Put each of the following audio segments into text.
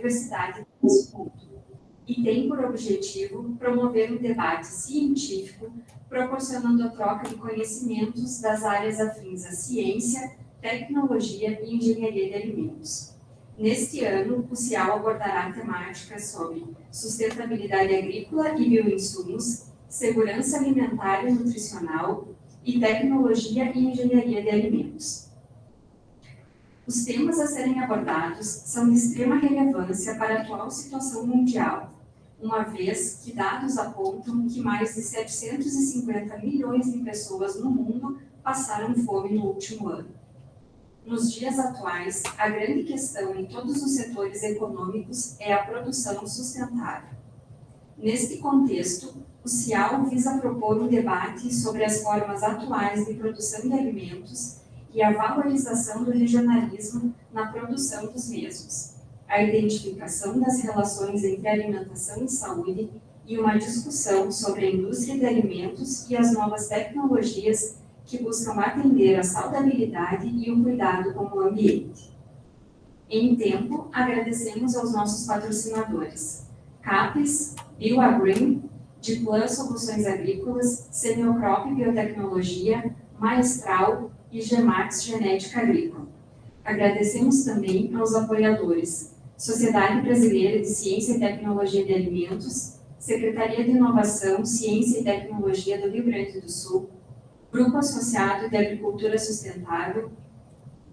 Universidade de Passo Fundo e tem por objetivo promover um debate científico, proporcionando a troca de conhecimentos das áreas afins à ciência, tecnologia e engenharia de alimentos. Neste ano, o CIAL abordará temáticas sobre sustentabilidade agrícola e bioinsumos, segurança alimentar e nutricional e tecnologia e engenharia de alimentos. Os temas a serem abordados são de extrema relevância para a atual situação mundial, uma vez que dados apontam que mais de 750 milhões de pessoas no mundo passaram fome no último ano. Nos dias atuais, a grande questão em todos os setores econômicos é a produção sustentável. Neste contexto, o CIAL visa propor um debate sobre as formas atuais de produção de alimentos e a valorização do regionalismo na produção dos mesmos, a identificação das relações entre alimentação e saúde e uma discussão sobre a indústria de alimentos e as novas tecnologias que buscam atender a saudabilidade e o cuidado com o ambiente. Em tempo, agradecemos aos nossos patrocinadores: CAPES, BioAgreen, Diplan Soluções Agrícolas, Semiocrop Biotecnologia, Maestral e Gemax Genética Agrícola. Agradecemos também aos apoiadores: Sociedade Brasileira de Ciência e Tecnologia de Alimentos, Secretaria de Inovação, Ciência e Tecnologia do Rio Grande do Sul, Grupo Associado de Agricultura Sustentável,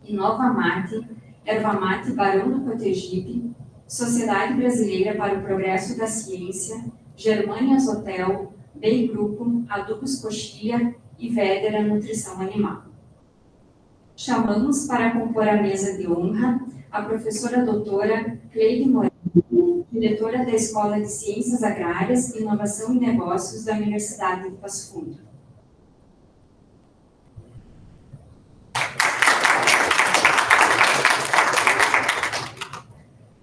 Inovamate, Ervamate Barão do Cotegipe, Sociedade Brasileira para o Progresso da Ciência, Germânias Hotel, Bem Grupo, Adubos Coxilha e Vedera Nutrição Animal. Chamamos para compor a mesa de honra a professora doutora Cleide Moreira, diretora da Escola de Ciências Agrárias, Inovação e Negócios da Universidade de Passo Fundo.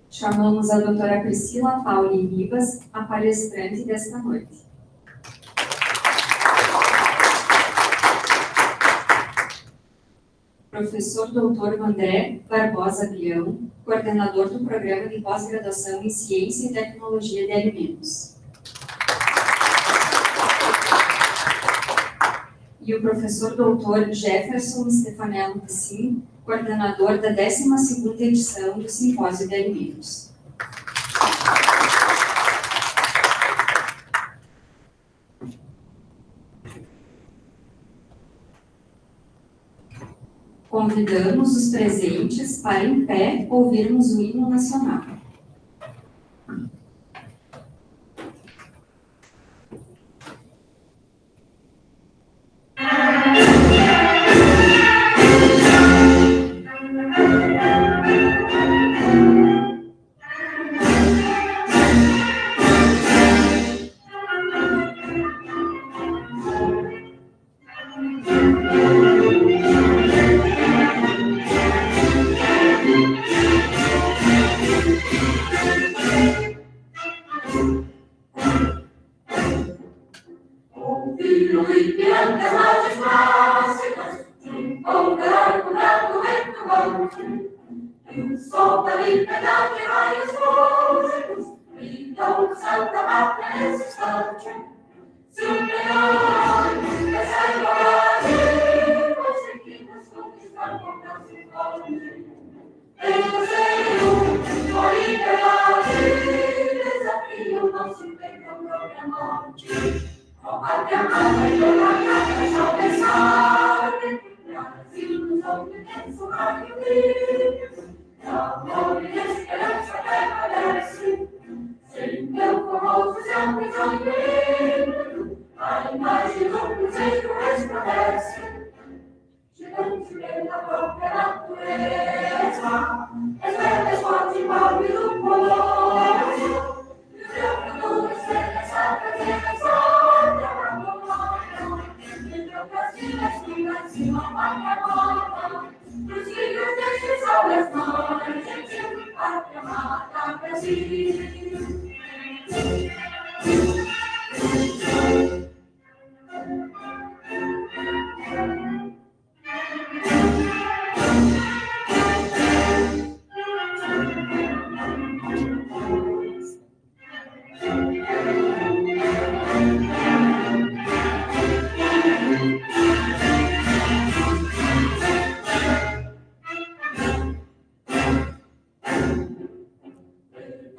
Chamamos a doutora Priscila Pauli Ribas, a palestrante desta noite. Professor doutor André Barbosa Bião, coordenador do Programa de Pós-Graduação em Ciência e Tecnologia de Alimentos. E o professor doutor Jefferson Stefanello Pissin, coordenador da 12ª edição do Simpósio de Alimentos. Convidamos os presentes para, em pé, ouvirmos o hino nacional.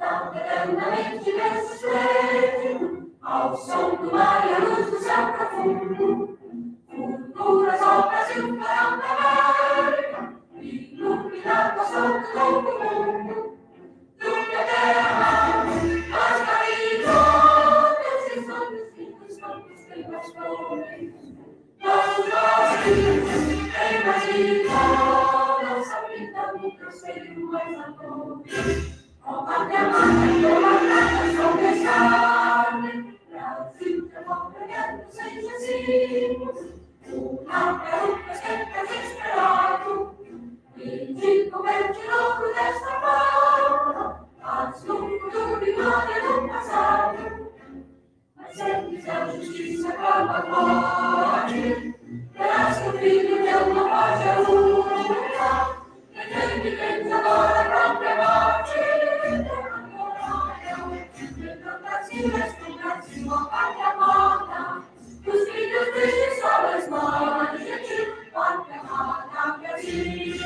tão eternamente resistente, ao som do mar e a luz do céu profundo, futuras obras e um farol da América, iluminando a sol do novo mundo, do que a terra, as caridades e sonhos lindos, campos têm mais flores, todos nós tem mais vida, nossa vida no grosseiro mais amor. Ó pátria amada e idolatrada, só deixar-me, Brasil, devolvendo sem jazigos, uma pergunta sempre desesperado, e de comer de novo desta forma, as no futuro e glória do passado. Mas eles a justiça acaba pode, verás que o filho teu não pode a luta, e quem agora a própria morte. Uma pátria morta, os filhos tristes só as mães, pátria amada, Brasil.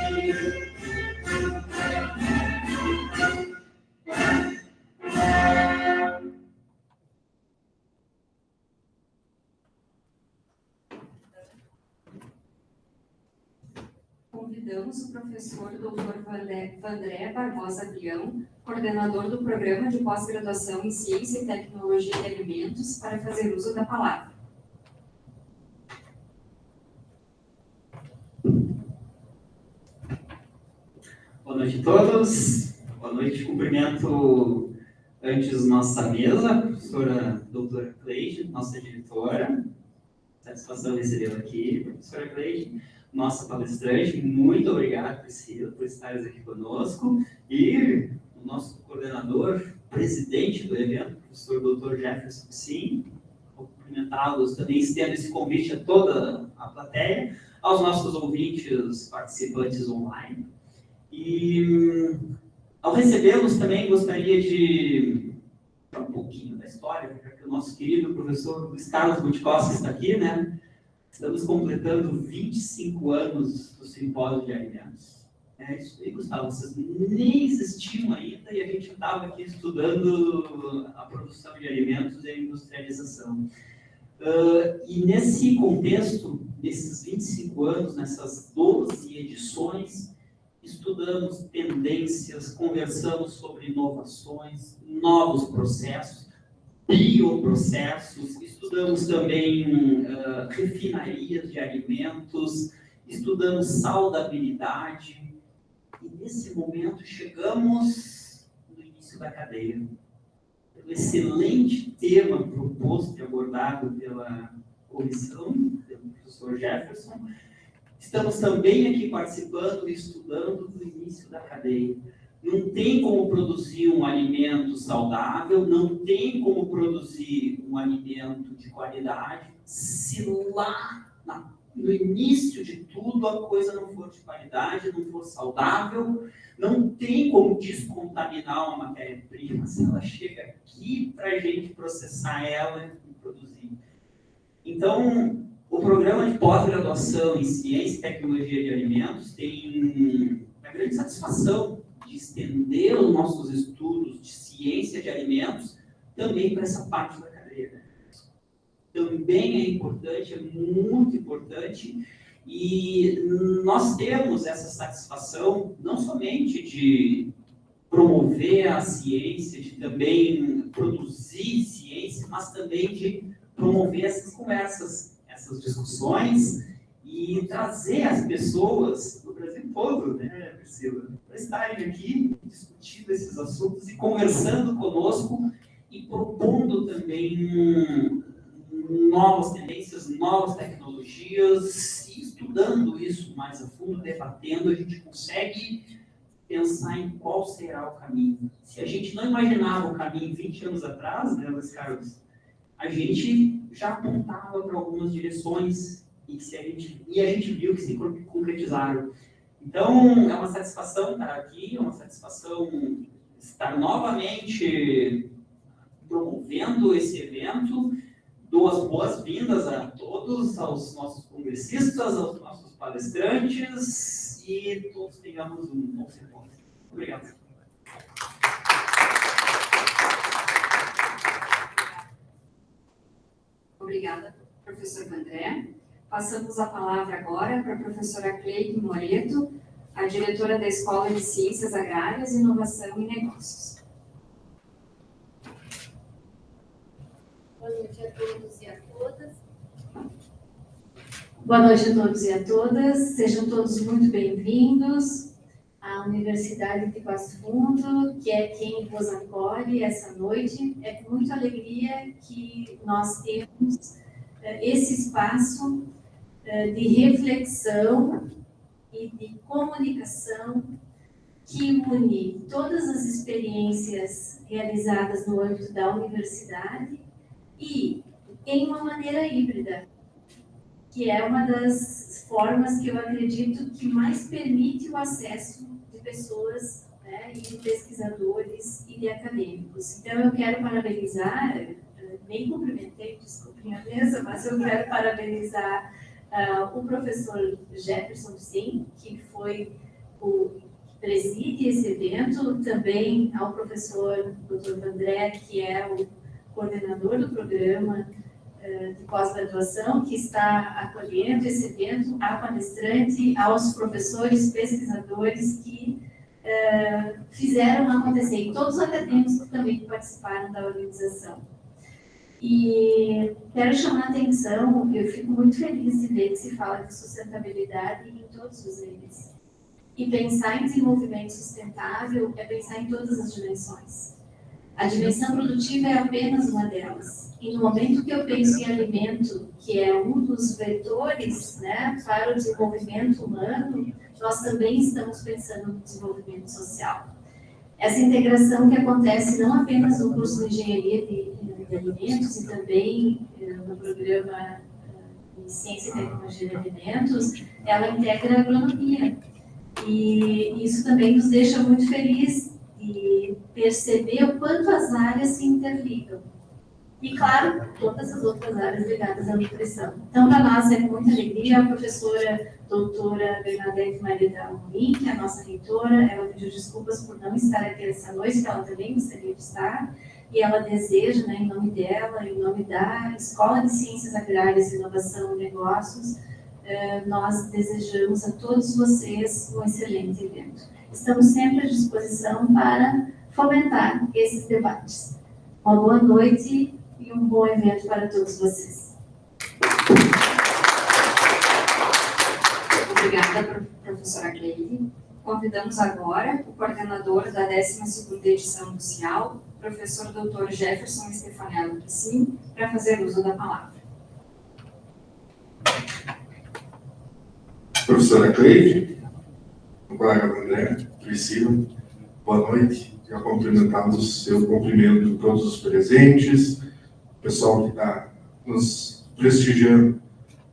Convidamos o professor Dr. Vandré Barbosa Brião, coordenador do Programa de Pós-Graduação em Ciência e Tecnologia de Alimentos, para fazer uso da palavra. Boa noite a todos. Boa noite. Cumprimento antes nossa mesa, a professora doutora Cleide, nossa diretora. Satisfação recebê-la aqui, professora Cleide. Nossa palestrante, muito obrigado, Priscila, por estares aqui conosco. E o nosso coordenador, presidente do evento, professor Dr. Jefferson Sim. Vou cumprimentá-los também, estendo esse convite a toda a plateia, aos nossos ouvintes, participantes online. E ao recebê-los também gostaria de falar um pouquinho da história, já que o nosso querido professor Luiz Carlos Butikoski está aqui, né? Estamos completando 25 anos do Simpósio de Alimentos. Isso aí, Gustavo, vocês nem existiam ainda e a gente estava aqui estudando a produção de alimentos e a industrialização. E nesse contexto, nesses 25 anos, nessas 12 edições, estudamos tendências, conversamos sobre inovações, novos processos, bioprocessos, estudamos também refinarias de alimentos, estudamos saudabilidade, e nesse momento chegamos no início da cadeia. O excelente tema proposto e abordado pela comissão, pelo professor Jefferson, estamos também aqui participando e estudando do início da cadeia. Não tem como produzir um alimento saudável, não tem como produzir um alimento de qualidade, se lá no início de tudo a coisa não for de qualidade, não for saudável, não tem como descontaminar uma matéria-prima se ela chega aqui para a gente processar ela e produzir. Então, o programa de pós-graduação em Ciência e Tecnologia de Alimentos tem uma grande satisfação de estender os nossos estudos de ciência de alimentos também para essa parte da cadeia. Também é importante, é muito importante, e nós temos essa satisfação não somente de promover a ciência, de também produzir ciência, mas também de promover essas conversas, essas discussões e trazer as pessoas do Brasil todo, né, Priscila, para estarem aqui discutindo esses assuntos e conversando conosco e propondo também novas tendências, novas tecnologias, e estudando isso mais a fundo, debatendo, a gente consegue pensar em qual será o caminho. Se a gente não imaginava o caminho 20 anos atrás, né, Luiz Carlos, a gente já apontava para algumas direções e a gente viu que se concretizaram. Então, é uma satisfação estar aqui, é uma satisfação estar novamente promovendo esse evento. Dou as boas-vindas a todos, aos nossos congressistas, aos nossos palestrantes, e todos tenhamos um bom encontro. Obrigado. Passamos a palavra agora para a professora Cleide Moreto, a diretora da Escola de Ciências Agrárias, Inovação e Negócios. Boa noite a todos e a todas. Boa noite a todos e a todas. Sejam todos muito bem-vindos à Universidade de Passo Fundo, que é quem vos acolhe essa noite. É com muita alegria que nós temos esse espaço de reflexão e de comunicação que une todas as experiências realizadas no âmbito da universidade e em uma maneira híbrida, que é uma das formas que eu acredito que mais permite o acesso de pessoas, né, e de pesquisadores e de acadêmicos. Então, eu quero parabenizar, nem cumprimentei, desculpem a mesa, mas eu quero parabenizar o professor Jefferson Sim, que foi o que preside esse evento, também ao professor Dr. André, que é o coordenador do programa de pós-graduação, que está acolhendo esse evento, a palestrante, aos professores, pesquisadores que fizeram acontecer, e todos os acadêmicos que também participaram da organização. E quero chamar a atenção, eu fico muito feliz de ver que se fala de sustentabilidade em todos os níveis. E pensar em desenvolvimento sustentável é pensar em todas as dimensões. A dimensão produtiva é apenas uma delas. E no momento que eu penso em alimento, que é um dos vetores, né, para o desenvolvimento humano, nós também estamos pensando no desenvolvimento social. Essa integração que acontece não apenas no curso de Engenharia de Alimentos e também no programa de Ciência e Tecnologia de Alimentos, ela integra a agronomia. E isso também nos deixa muito felizes de perceber o quanto as áreas se interligam. E, claro, todas as outras áreas ligadas à nutrição. Então, para nós é com muita alegria, a professora doutora Bernadette Maria da Amorim, que é a nossa reitora, ela pediu desculpas por não estar aqui essa noite, que ela também gostaria de estar, e ela deseja, né, em nome dela, em nome da Escola de Ciências Agrárias, Inovação e Negócios, nós desejamos a todos vocês um excelente evento. Estamos sempre à disposição para fomentar esses debates. Uma boa noite e um bom evento para todos vocês. Obrigada, professora Cleide. Convidamos agora o coordenador da 12ª edição do CIAL, professor Dr. Jefferson Stefanello Pissin, para fazer uso da palavra. Professora Cleide, o colega André, Priscila, boa noite. Já cumprimentamos seu cumprimento de todos os presentes, o pessoal que está nos prestigiando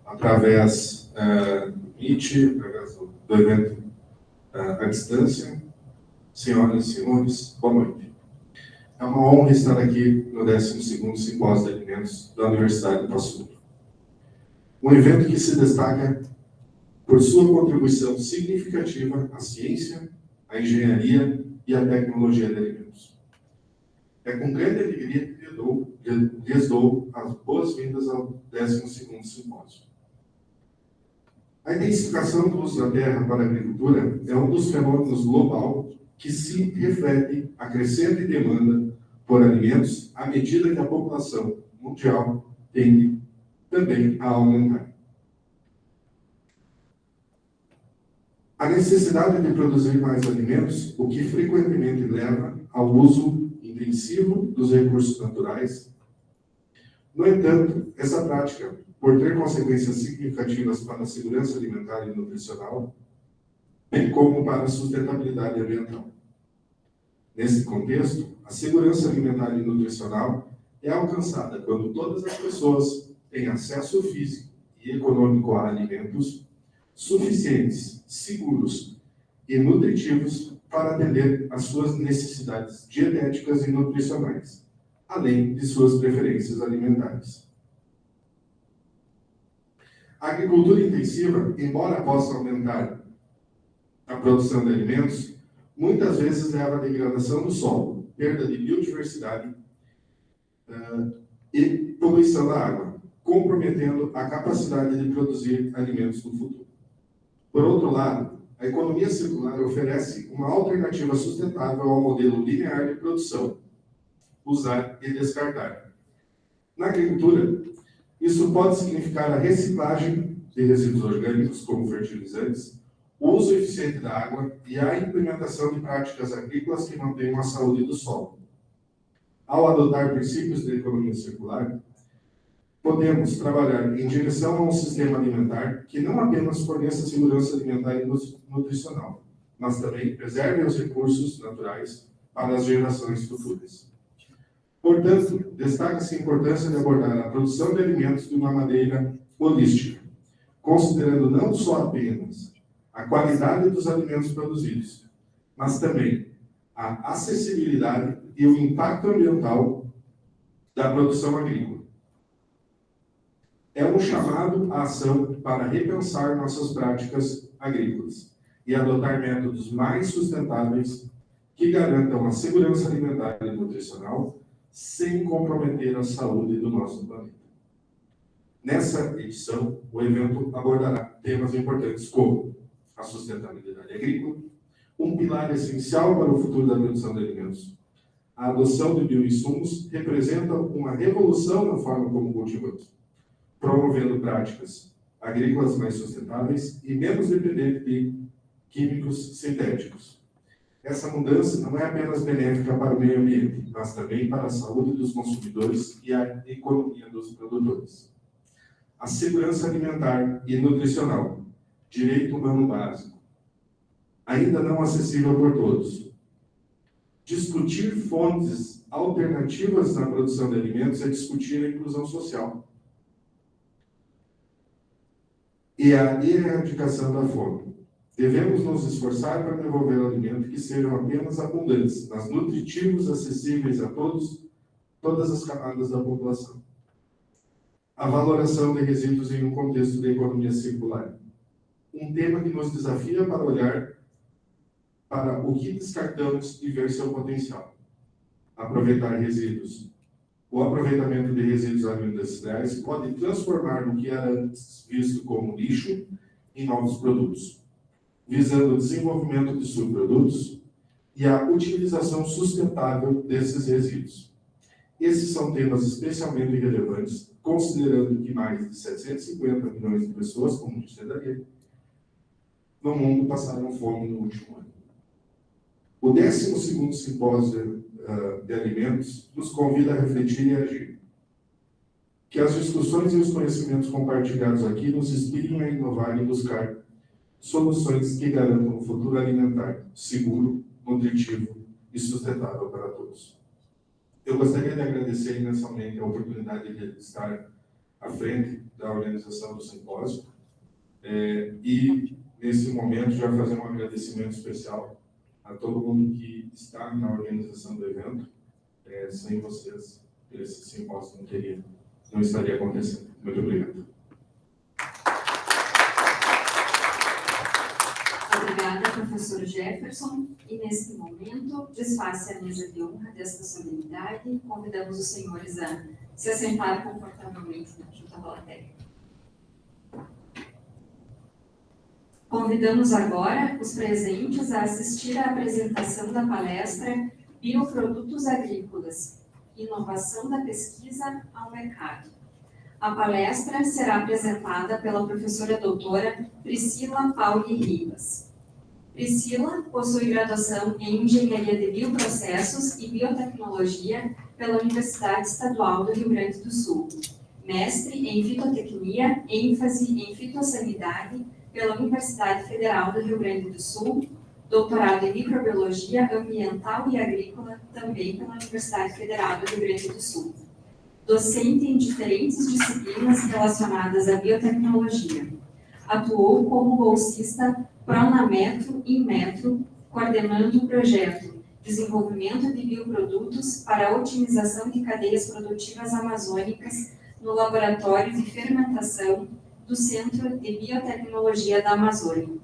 através do Meet, através do evento à distância. Senhoras e senhores, boa noite. É uma honra estar aqui no 12º Simpósio de Alimentos da Universidade de Passo Fundo. Um evento que se destaca por sua contribuição significativa à ciência, à engenharia e à tecnologia de alimentos. É com grande alegria que lhes dou as boas-vindas ao 12º Simpósio. A intensificação do uso da terra para a agricultura é um dos fenômenos global que se reflete à crescente demanda por alimentos à medida que a população mundial tende também a aumentar. A necessidade de produzir mais alimentos, o que frequentemente leva ao uso intensivo dos recursos naturais. No entanto, essa prática, por ter consequências significativas para a segurança alimentar e nutricional, bem como para a sustentabilidade ambiental. Nesse contexto, a segurança alimentar e nutricional é alcançada quando todas as pessoas têm acesso físico e econômico a alimentos suficientes, seguros e nutritivos para atender às suas necessidades dietéticas e nutricionais, além de suas preferências alimentares. A agricultura intensiva, embora possa aumentar a produção de alimentos, muitas vezes leva à degradação do solo, perda de biodiversidade e poluição da água, comprometendo a capacidade de produzir alimentos no futuro. Por outro lado, a economia circular oferece uma alternativa sustentável ao modelo linear de produção, usar e descartar. Na agricultura, isso pode significar a reciclagem de resíduos orgânicos, como fertilizantes, o uso eficiente da água e a implementação de práticas agrícolas que mantenham a saúde do solo. Ao adotar princípios de economia circular, podemos trabalhar em direção a um sistema alimentar que não apenas forneça segurança alimentar e nutricional, mas também preserve os recursos naturais para as gerações futuras. Portanto, destaca-se a importância de abordar a produção de alimentos de uma maneira holística, considerando não só apenas a qualidade dos alimentos produzidos, mas também a acessibilidade e o impacto ambiental da produção agrícola. É um chamado à ação para repensar nossas práticas agrícolas e adotar métodos mais sustentáveis que garantam a segurança alimentar e nutricional sem comprometer a saúde do nosso planeta. Nessa edição, o evento abordará temas importantes como a sustentabilidade agrícola, um pilar essencial para o futuro da produção de alimentos. A adoção de bioinsumos representa uma revolução na forma como cultivamos, promovendo práticas agrícolas mais sustentáveis e menos dependentes de químicos sintéticos. Essa mudança não é apenas benéfica para o meio ambiente, mas também para a saúde dos consumidores e a economia dos produtores. A segurança alimentar e nutricional, direito humano básico, ainda não acessível por todos. Discutir fontes alternativas na produção de alimentos é discutir a inclusão social e a erradicação da fome. Devemos nos esforçar para desenvolver alimentos que sejam apenas abundantes, mas nutritivos, acessíveis a todas as camadas da população. A valoração de resíduos em um contexto de economia circular. Um tema que nos desafia para olhar para o que descartamos e ver seu potencial. Aproveitar resíduos. O aproveitamento de resíduos agroindustriais pode transformar o que era antes visto como lixo em novos produtos, visando o desenvolvimento de subprodutos e a utilização sustentável desses resíduos. Esses são temas especialmente relevantes, considerando que mais de 750 milhões de pessoas, como disse a Daniela, no mundo passaram fome no último ano. O 12º Simpósio de Alimentos nos convida a refletir e agir. Que as discussões e os conhecimentos compartilhados aqui nos inspirem a inovar e buscar soluções que garantam um futuro alimentar seguro, nutritivo e sustentável para todos. Eu gostaria de agradecer imensamente a oportunidade de estar à frente da organização do simpósio e, nesse momento, já fazer um agradecimento especial a todo mundo que está na organização do evento. Sem vocês, esse simpósio não estaria acontecendo. Muito obrigado. Obrigada, professor Jefferson. E, nesse momento, desface a mesa de honra desta solenidade. Convidamos os senhores a se assentar confortavelmente junto à plateia. Convidamos agora os presentes a assistir à apresentação da palestra Bioprodutos Agrícolas, Inovação da Pesquisa ao Mercado. A palestra será apresentada pela professora doutora Priscila Pauli Ribas. Priscila possui graduação em Engenharia de Bioprocessos e Biotecnologia pela Universidade Estadual do Rio Grande do Sul, mestre em Fitotecnia, ênfase em Fitossanidade pela Universidade Federal do Rio Grande do Sul, doutorado em Microbiologia Ambiental e Agrícola, também pela Universidade Federal do Rio Grande do Sul. Docente em diferentes disciplinas relacionadas à biotecnologia. Atuou como bolsista Pronametro Inmetro, coordenando o projeto Desenvolvimento de Bioprodutos para a Otimização de Cadeias Produtivas Amazônicas no Laboratório de Fermentação do Centro de Biotecnologia da Amazônia.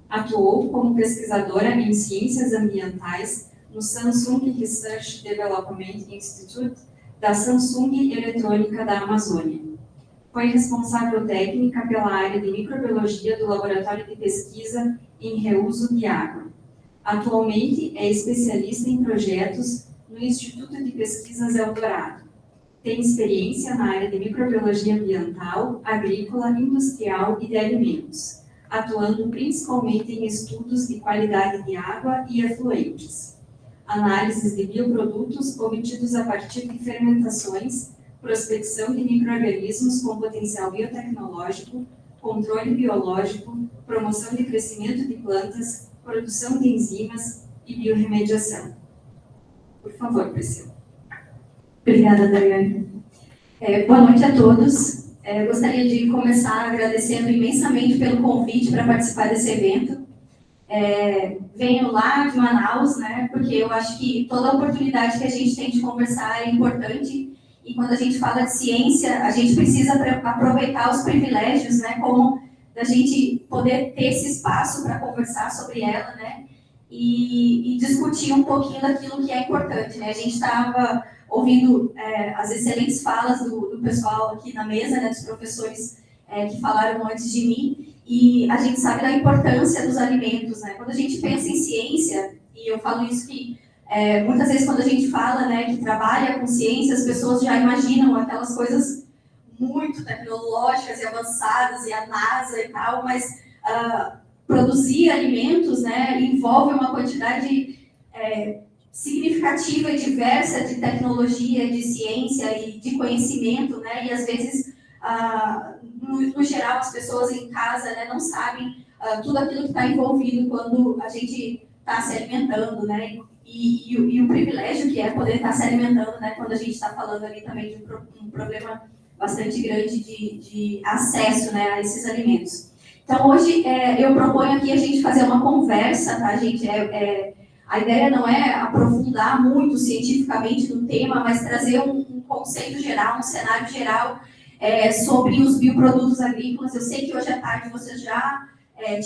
Atuou como pesquisadora em Ciências Ambientais no Samsung Research Development Institute da Samsung Eletrônica da Amazônia. Foi responsável técnica pela área de microbiologia do Laboratório de Pesquisa em Reuso de Água. Atualmente é especialista em projetos no Instituto de Pesquisas Eldorado. Tem experiência na área de microbiologia ambiental, agrícola, industrial e de alimentos, atuando principalmente em estudos de qualidade de água e efluentes, análises de bioprodutos obtidos a partir de fermentações, prospecção de micro-organismos com potencial biotecnológico, controle biológico, promoção de crescimento de plantas, produção de enzimas e biorremediação. Por favor, Priscila. Obrigada, Daiane. Boa noite a todos. Gostaria de começar agradecendo imensamente pelo convite para participar desse evento. Venho lá de Manaus, né, porque eu acho que toda oportunidade que a gente tem de conversar é importante, e quando a gente fala de ciência, a gente precisa aproveitar os privilégios, né, como da gente poder ter esse espaço para conversar sobre ela, né, e discutir um pouquinho daquilo que é importante, né. A gente estava ouvindo as excelentes falas do pessoal aqui na mesa, né, dos professores que falaram antes de mim, e a gente sabe da importância dos alimentos, né? Quando a gente pensa em ciência, e eu falo isso que muitas vezes quando a gente fala, né, que trabalha com ciência, as pessoas já imaginam aquelas coisas muito tecnológicas e avançadas, e a NASA e tal, mas produzir alimentos, né, envolve uma quantidade significativa e diversa de tecnologia, de ciência e de conhecimento, né, e às vezes, no geral, as pessoas em casa, né, não sabem tudo aquilo que está envolvido quando a gente está se alimentando, né, e o privilégio que é poder estar se alimentando, né, quando a gente está falando ali também de um problema bastante grande de acesso, né, a esses alimentos. Então, hoje, eu proponho aqui a gente fazer uma conversa, tá, gente? A ideia não é aprofundar muito cientificamente no tema, mas trazer um conceito geral, um cenário geral sobre os bioprodutos agrícolas. Eu sei que hoje à tarde vocês já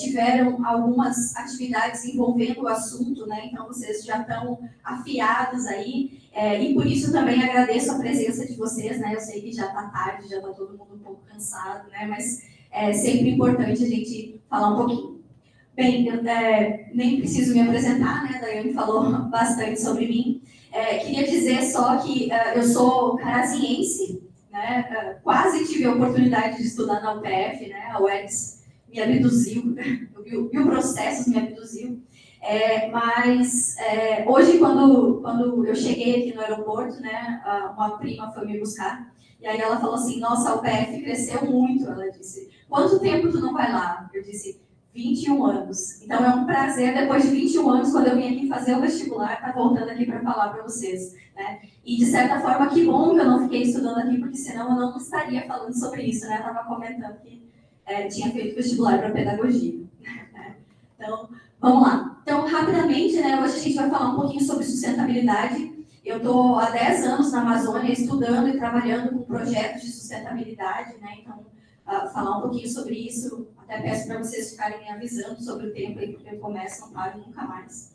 tiveram algumas atividades envolvendo o assunto, né? Então vocês já estão afiados aí, e por isso também agradeço a presença de vocês, né? Eu sei que já está tarde, já está todo mundo um pouco cansado, né? Mas é sempre importante a gente falar um pouquinho. Bem, eu nem preciso me apresentar, né? A Daiane falou bastante sobre mim. Queria dizer só que eu sou carazinhense, né? Quase tive a oportunidade de estudar na UPF, né? A UERGS me abduziu, o Bioprocessos me abduziu. Mas hoje, quando eu cheguei aqui no aeroporto, né? Uma prima foi me buscar, e aí ela falou assim: nossa, a UPF cresceu muito. Ela disse: quanto tempo tu não vai lá? Eu disse: 21 anos. Então é um prazer, depois de 21 anos, quando eu vim aqui fazer o vestibular, estar voltando aqui para falar para vocês, né? E de certa forma, que bom que eu não fiquei estudando aqui, porque senão eu não estaria falando sobre isso, né? Eu estava comentando que tinha feito vestibular para pedagogia. Né? Então, vamos lá. Então, rapidamente, né? Hoje a gente vai falar um pouquinho sobre sustentabilidade. Eu estou há 10 anos na Amazônia estudando e trabalhando com projetos de sustentabilidade, né? Então, falar um pouquinho sobre isso. Até peço para vocês ficarem me avisando sobre o tempo aí, porque eu começo, não paro nunca mais.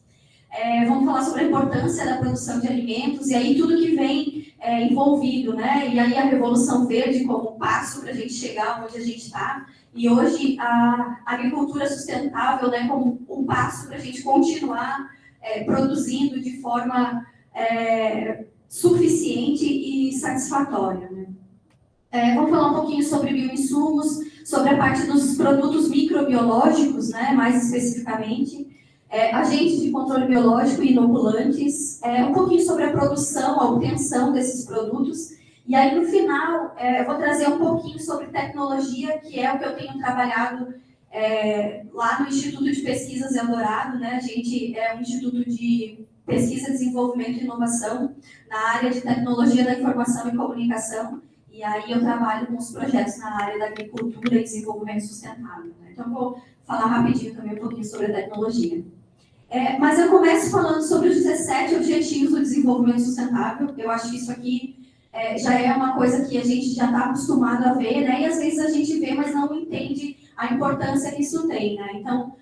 Vamos falar sobre a importância da produção de alimentos e aí tudo que vem envolvido, né? E aí a Revolução Verde como passo para a gente chegar onde a gente está. E hoje a agricultura sustentável, né, como um passo para a gente continuar produzindo de forma suficiente e satisfatória, né? Vamos falar um pouquinho sobre bioinsumos, sobre a parte dos produtos microbiológicos, né, mais especificamente, agentes de controle biológico e inoculantes, um pouquinho sobre a produção, a obtenção desses produtos, e aí no final eu vou trazer um pouquinho sobre tecnologia, que é o que eu tenho trabalhado lá no Instituto de Pesquisas Eldorado, né? A gente é um instituto de pesquisa, desenvolvimento e inovação na área de tecnologia da informação e comunicação. E aí eu trabalho com os projetos na área da agricultura e desenvolvimento sustentável, né? Então, eu vou falar rapidinho também um pouquinho sobre a tecnologia. Mas eu começo falando sobre os 17 Objetivos do Desenvolvimento Sustentável. Eu acho que isso aqui já é uma coisa que a gente já está acostumado a ver, né? E às vezes a gente vê, mas não entende a importância que isso tem, né? Então,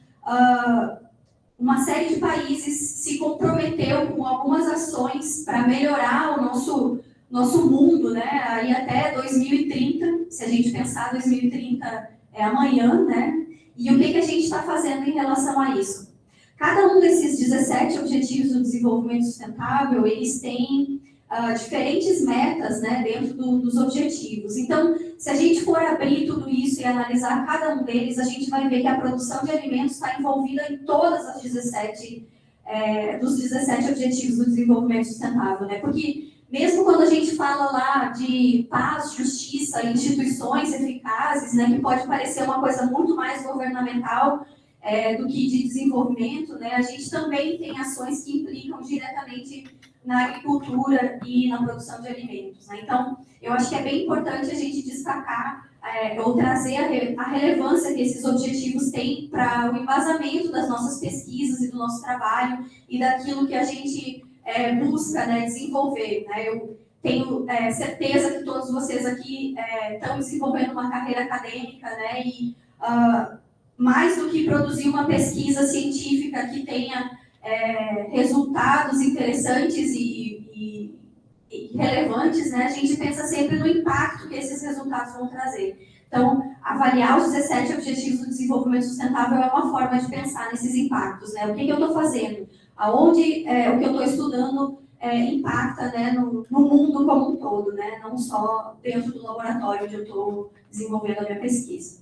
uma série de países se comprometeu com algumas ações para melhorar o nosso nosso mundo, né, aí até 2030, se a gente pensar 2030 é amanhã, né, e o que a gente está fazendo em relação a isso? Cada um desses 17 Objetivos do Desenvolvimento Sustentável, eles têm diferentes metas, né, dentro dos objetivos. Então, se a gente for abrir tudo isso e analisar cada um deles, a gente vai ver que a produção de alimentos está envolvida em todas as 17 dos 17 Objetivos do Desenvolvimento Sustentável, né? Porque mesmo quando a gente fala lá de paz, justiça, instituições eficazes, né, que pode parecer uma coisa muito mais governamental do que de desenvolvimento, né, a gente também tem ações que implicam diretamente na agricultura e na produção de alimentos, né? Então, eu acho que é bem importante a gente destacar ou trazer a relevância que esses objetivos têm para o embasamento das nossas pesquisas e do nosso trabalho e daquilo que a gente busca, né, desenvolver, né? Eu tenho certeza que todos vocês aqui estão desenvolvendo uma carreira acadêmica, né? E mais do que produzir uma pesquisa científica que tenha resultados interessantes e relevantes, né? A gente pensa sempre no impacto que esses resultados vão trazer. Então, avaliar os 17 Objetivos do Desenvolvimento Sustentável é uma forma de pensar nesses impactos, né? O que eu estou fazendo? Aonde o que eu estou estudando impacta, né, no mundo como um todo, né? Não só dentro do laboratório onde eu estou desenvolvendo a minha pesquisa.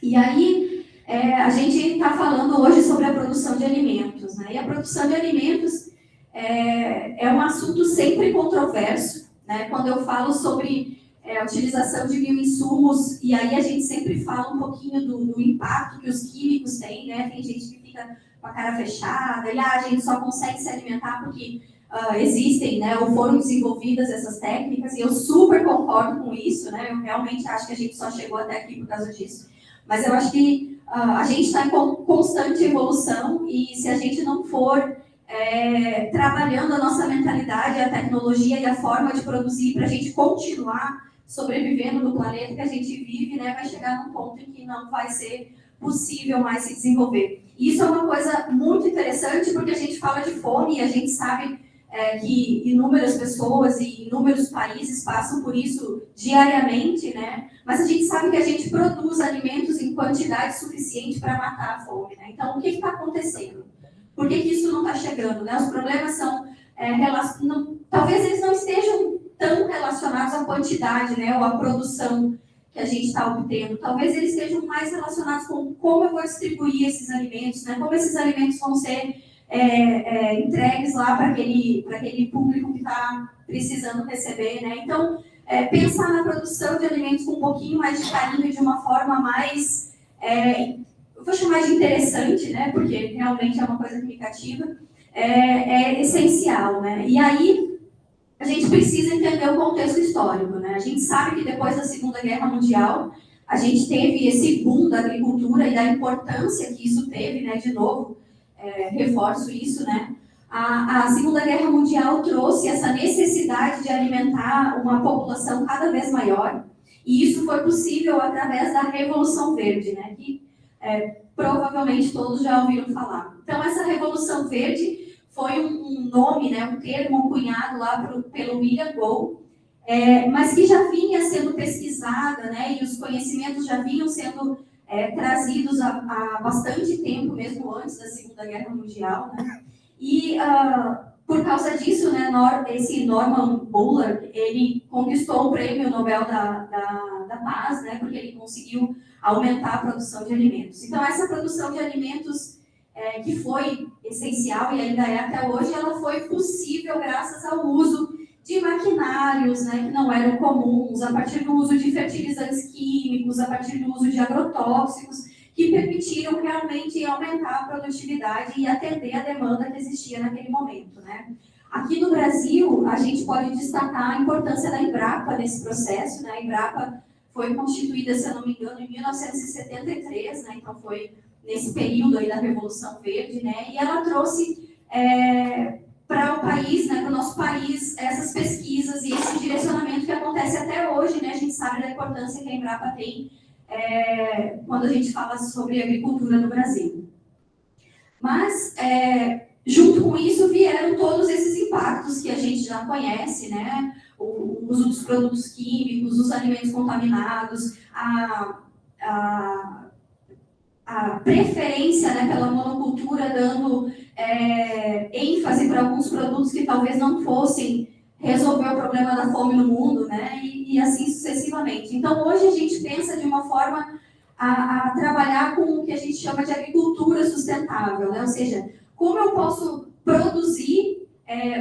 E aí, a gente está falando hoje sobre a produção de alimentos, né? E a produção de alimentos é um assunto sempre controverso, né? Quando eu falo sobre a utilização de bioinsumos, e aí a gente sempre fala um pouquinho do impacto que os químicos têm, né? Tem gente que fica com a cara fechada, e a gente só consegue se alimentar porque existem, né, ou foram desenvolvidas essas técnicas, e eu super concordo com isso, né? Eu realmente acho que a gente só chegou até aqui por causa disso. Mas eu acho que a gente está em constante evolução, e se a gente não for trabalhando a nossa mentalidade, a tecnologia e a forma de produzir para a gente continuar sobrevivendo no planeta que a gente vive, né, vai chegar num ponto em que não vai ser possível mais se desenvolver. E isso é uma coisa muito interessante, porque a gente fala de fome e a gente sabe que inúmeras pessoas e inúmeros países passam por isso diariamente, né? Mas a gente sabe que a gente produz alimentos em quantidade suficiente para matar a fome, né? Então, o que está acontecendo? Por que isso não está chegando, né? Os problemas são talvez eles não estejam tão relacionados à quantidade, né, ou à produção que a gente está obtendo. Talvez eles estejam mais relacionados com como eu vou distribuir esses alimentos, né? Como esses alimentos vão ser entregues lá para aquele público que está precisando receber, né? Então, pensar na produção de alimentos com um pouquinho mais de carinho e de uma forma mais, eu vou chamar de interessante, né? Porque realmente é uma coisa que me cativa, é essencial, né? E aí, a gente precisa entender o contexto histórico, né? A gente sabe que depois da Segunda Guerra Mundial, a gente teve esse boom da agricultura e da importância que isso teve, né? De novo, reforço isso, né? A Segunda Guerra Mundial trouxe essa necessidade de alimentar uma população cada vez maior, e isso foi possível através da Revolução Verde, né? Que provavelmente todos já ouviram falar. Então, essa Revolução Verde foi um nome, né, um termo cunhado lá pelo William Gould, mas que já vinha sendo pesquisada, né, e os conhecimentos já vinham sendo trazidos há bastante tempo, mesmo antes da Segunda Guerra Mundial, né? E por causa disso, né, esse Norman Bullard, ele conquistou o Prêmio Nobel da Paz, né, porque ele conseguiu aumentar a produção de alimentos. Então, essa produção de alimentos que foi essencial e ainda é até hoje, ela foi possível graças ao uso de maquinários, né, que não eram comuns, a partir do uso de fertilizantes químicos, a partir do uso de agrotóxicos, que permitiram realmente aumentar a produtividade e atender a demanda que existia naquele momento, né? Aqui no Brasil, a gente pode destacar a importância da Embrapa nesse processo, né? A Embrapa foi constituída, se eu não me engano, em 1973, né? Então foi nesse período aí da Revolução Verde, né? E ela trouxe para o país, né, para o nosso país, essas pesquisas e esse direcionamento que acontece até hoje, né? A gente sabe da importância que a Embrapa tem quando a gente fala sobre agricultura no Brasil. Mas, junto com isso vieram todos esses impactos que a gente já conhece, né? O uso dos produtos químicos, os alimentos contaminados, a preferência, né, pela monocultura, dando ênfase para alguns produtos que talvez não fossem resolver o problema da fome no mundo, né, e assim sucessivamente. Então, hoje a gente pensa de uma forma a trabalhar com o que a gente chama de agricultura sustentável, né, ou seja, como eu posso produzir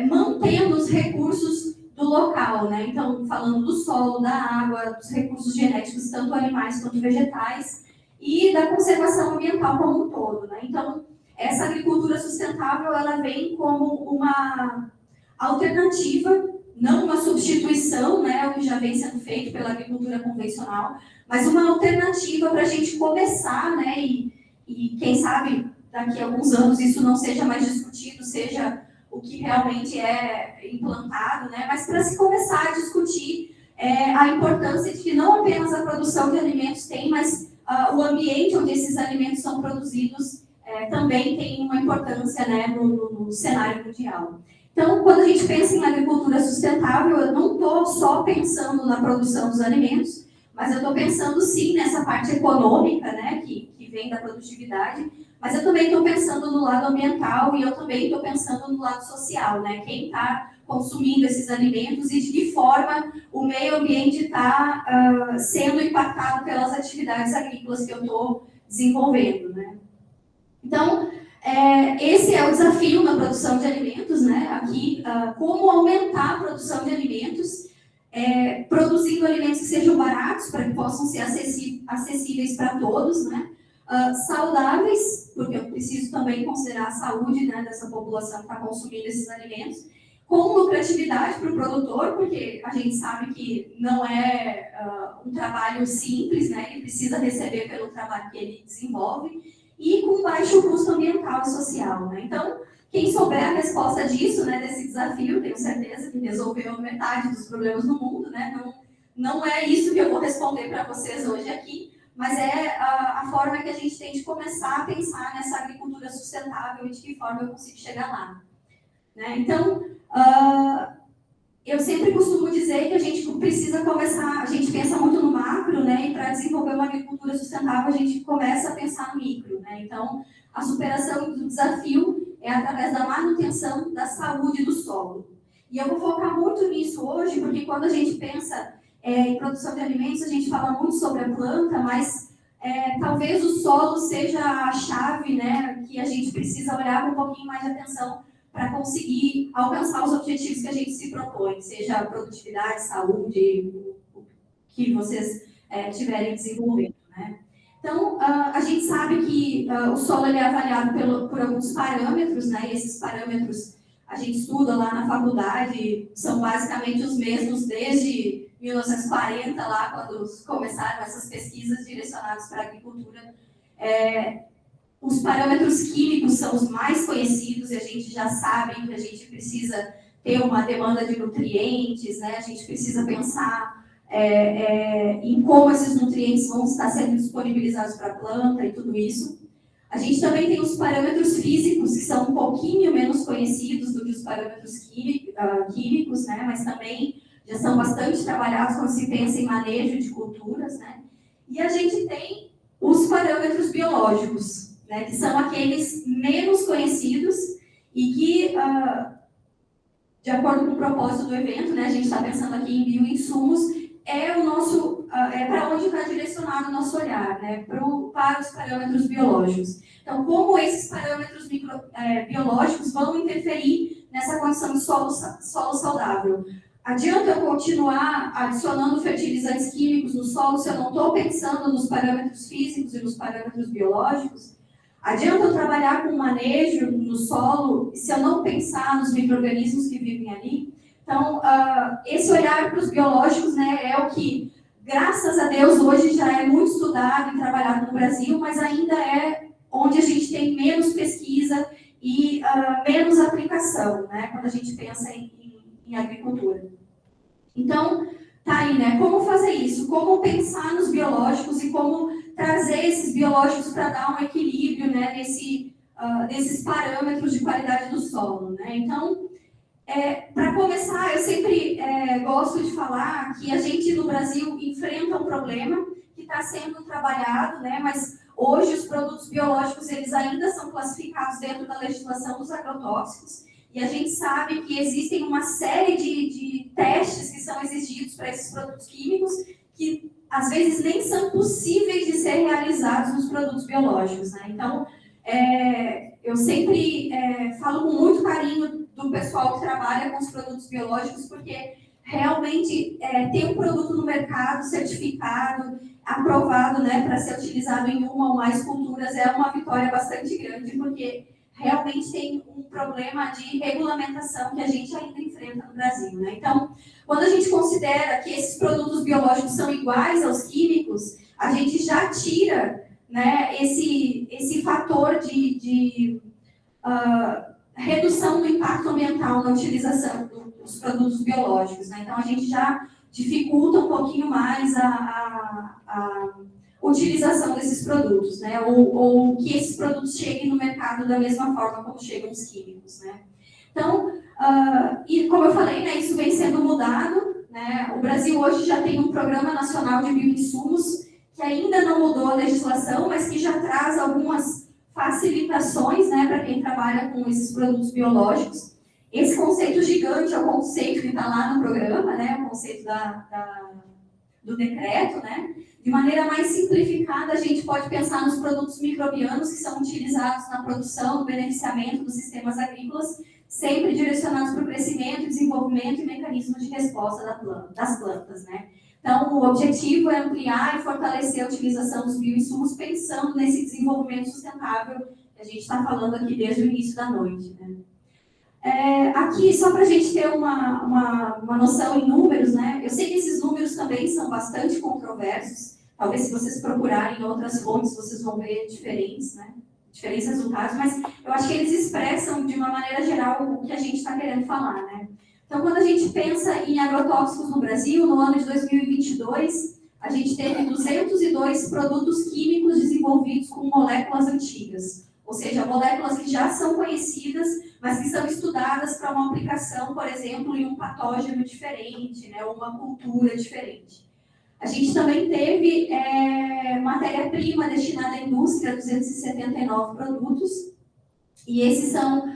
mantendo os recursos do local, né, então, falando do solo, da água, dos recursos genéticos, tanto animais quanto vegetais, e da conservação ambiental como um todo, né? Então, essa agricultura sustentável, ela vem como uma alternativa, não uma substituição, né, o que já vem sendo feito pela agricultura convencional, mas uma alternativa para a gente começar, né, e quem sabe daqui a alguns anos isso não seja mais discutido, seja o que realmente é implantado, né, mas para se começar a discutir a importância de que não apenas a produção de alimentos tem, mas o ambiente onde esses alimentos são produzidos também tem uma importância, né, no cenário mundial. Então, quando a gente pensa em agricultura sustentável, eu não estou só pensando na produção dos alimentos, mas eu estou pensando sim nessa parte econômica, né, que vem da produtividade, mas eu também estou pensando no lado ambiental e eu também estou pensando no lado social, né, quem está consumindo esses alimentos e de que forma o meio ambiente está sendo impactado pelas atividades agrícolas que eu estou desenvolvendo, né? Então, esse é o desafio na produção de alimentos, né? Aqui, como aumentar a produção de alimentos, produzindo alimentos que sejam baratos, para que possam ser acessíveis para todos, né? Saudáveis, porque eu preciso também considerar a saúde, né, dessa população que está consumindo esses alimentos, com lucratividade para o produtor, porque a gente sabe que não é um trabalho simples, né? Ele precisa receber pelo trabalho que ele desenvolve, e com baixo custo ambiental e social, né? Então, quem souber a resposta disso, né, desse desafio, tenho certeza que resolveu metade dos problemas do mundo, né? Não é isso que eu vou responder para vocês hoje aqui, mas é a forma que a gente tem de começar a pensar nessa agricultura sustentável e de que forma eu consigo chegar lá, né? Então, eu sempre costumo dizer que a gente precisa começar, a gente pensa muito no macro, né, e para desenvolver uma agricultura sustentável a gente começa a pensar no micro, né? Então, a superação do desafio é através da manutenção da saúde do solo. E eu vou focar muito nisso hoje, porque quando a gente pensa em produção de alimentos, a gente fala muito sobre a planta, mas talvez o solo seja a chave, né, que a gente precisa olhar com um pouquinho mais de atenção para conseguir alcançar os objetivos que a gente se propõe, seja a produtividade, saúde, o que vocês estiverem desenvolvendo, né? Então, a gente sabe que o solo ele é avaliado por alguns parâmetros, né? E esses parâmetros a gente estuda lá na faculdade, são basicamente os mesmos desde 1940, lá quando começaram essas pesquisas direcionadas para a agricultura. Os parâmetros químicos são os mais conhecidos e a gente já sabe que a gente precisa ter uma demanda de nutrientes, né? A gente precisa pensar em como esses nutrientes vão estar sendo disponibilizados para a planta e tudo isso. A gente também tem os parâmetros físicos, que são um pouquinho menos conhecidos do que os parâmetros químicos, né? Mas também já são bastante trabalhados quando se pensa em manejo de culturas, né? E a gente tem os parâmetros biológicos, né, que são aqueles menos conhecidos e que, de acordo com o propósito do evento, né, a gente está pensando aqui em bioinsumos, para onde está direcionado o nosso olhar, né, para os parâmetros biológicos. Então, como esses parâmetros biológicos vão interferir nessa condição de solo saudável? Adianta eu continuar adicionando fertilizantes químicos no solo se eu não estou pensando nos parâmetros físicos e nos parâmetros biológicos? Adianta eu trabalhar com manejo no solo se eu não pensar nos micro-organismos que vivem ali? Então, esse olhar para os biológicos, né, é o que, graças a Deus, hoje já é muito estudado e trabalhado no Brasil, mas ainda é onde a gente tem menos pesquisa e menos aplicação, né, quando a gente pensa em agricultura. Então, tá aí, né, como fazer isso? Como pensar nos biológicos e como trazer esses biológicos para dar um equilíbrio, né, nesse desses parâmetros de qualidade do solo, né? Então, para começar, eu sempre gosto de falar que a gente no Brasil enfrenta um problema que está sendo trabalhado, né? Mas hoje os produtos biológicos eles ainda são classificados dentro da legislação dos agrotóxicos e a gente sabe que existem uma série de testes que são exigidos para esses produtos químicos que às vezes nem são possíveis de ser realizados nos produtos biológicos, né? Então, eu sempre falo com muito carinho do pessoal que trabalha com os produtos biológicos, porque realmente ter um produto no mercado certificado, aprovado, né, para ser utilizado em uma ou mais culturas é uma vitória bastante grande, porque realmente tem um problema de regulamentação que a gente ainda enfrenta no Brasil, né? Então, quando a gente considera que esses produtos biológicos são iguais aos químicos, a gente já tira, né, esse fator de redução do impacto ambiental na utilização dos produtos biológicos, né? Então, a gente já dificulta um pouquinho mais a utilização desses produtos, né? Ou que esses produtos cheguem no mercado da mesma forma como chegam os químicos, né? Então, e como eu falei, né, isso vem sendo mudado, né? O Brasil hoje já tem um Programa Nacional de Bioinsumos que ainda não mudou a legislação, mas que já traz algumas facilitações, né, para quem trabalha com esses produtos biológicos. Esse conceito gigante é o conceito que está lá no programa, né, o conceito do decreto, né. De maneira mais simplificada, a gente pode pensar nos produtos microbianos que são utilizados na produção, no beneficiamento dos sistemas agrícolas, sempre direcionados para o crescimento, desenvolvimento e mecanismos de resposta das plantas, né. Então, o objetivo é ampliar e fortalecer a utilização dos bioinsumos pensando nesse desenvolvimento sustentável que a gente está falando aqui desde o início da noite, né. Aqui, só para a gente ter uma noção em números, né? Eu sei que esses números também são bastante controversos. Talvez se vocês procurarem em outras fontes, vocês vão ver diferentes resultados, mas eu acho que eles expressam, de uma maneira geral, o que a gente está querendo falar, né? Então, quando a gente pensa em agrotóxicos no Brasil, no ano de 2022, a gente teve 202 produtos químicos desenvolvidos com moléculas antigas, ou seja, moléculas que já são conhecidas, mas que são estudadas para uma aplicação, por exemplo, em um patógeno diferente, né, ou uma cultura diferente. A gente também teve matéria-prima destinada à indústria, 279 produtos, e esses são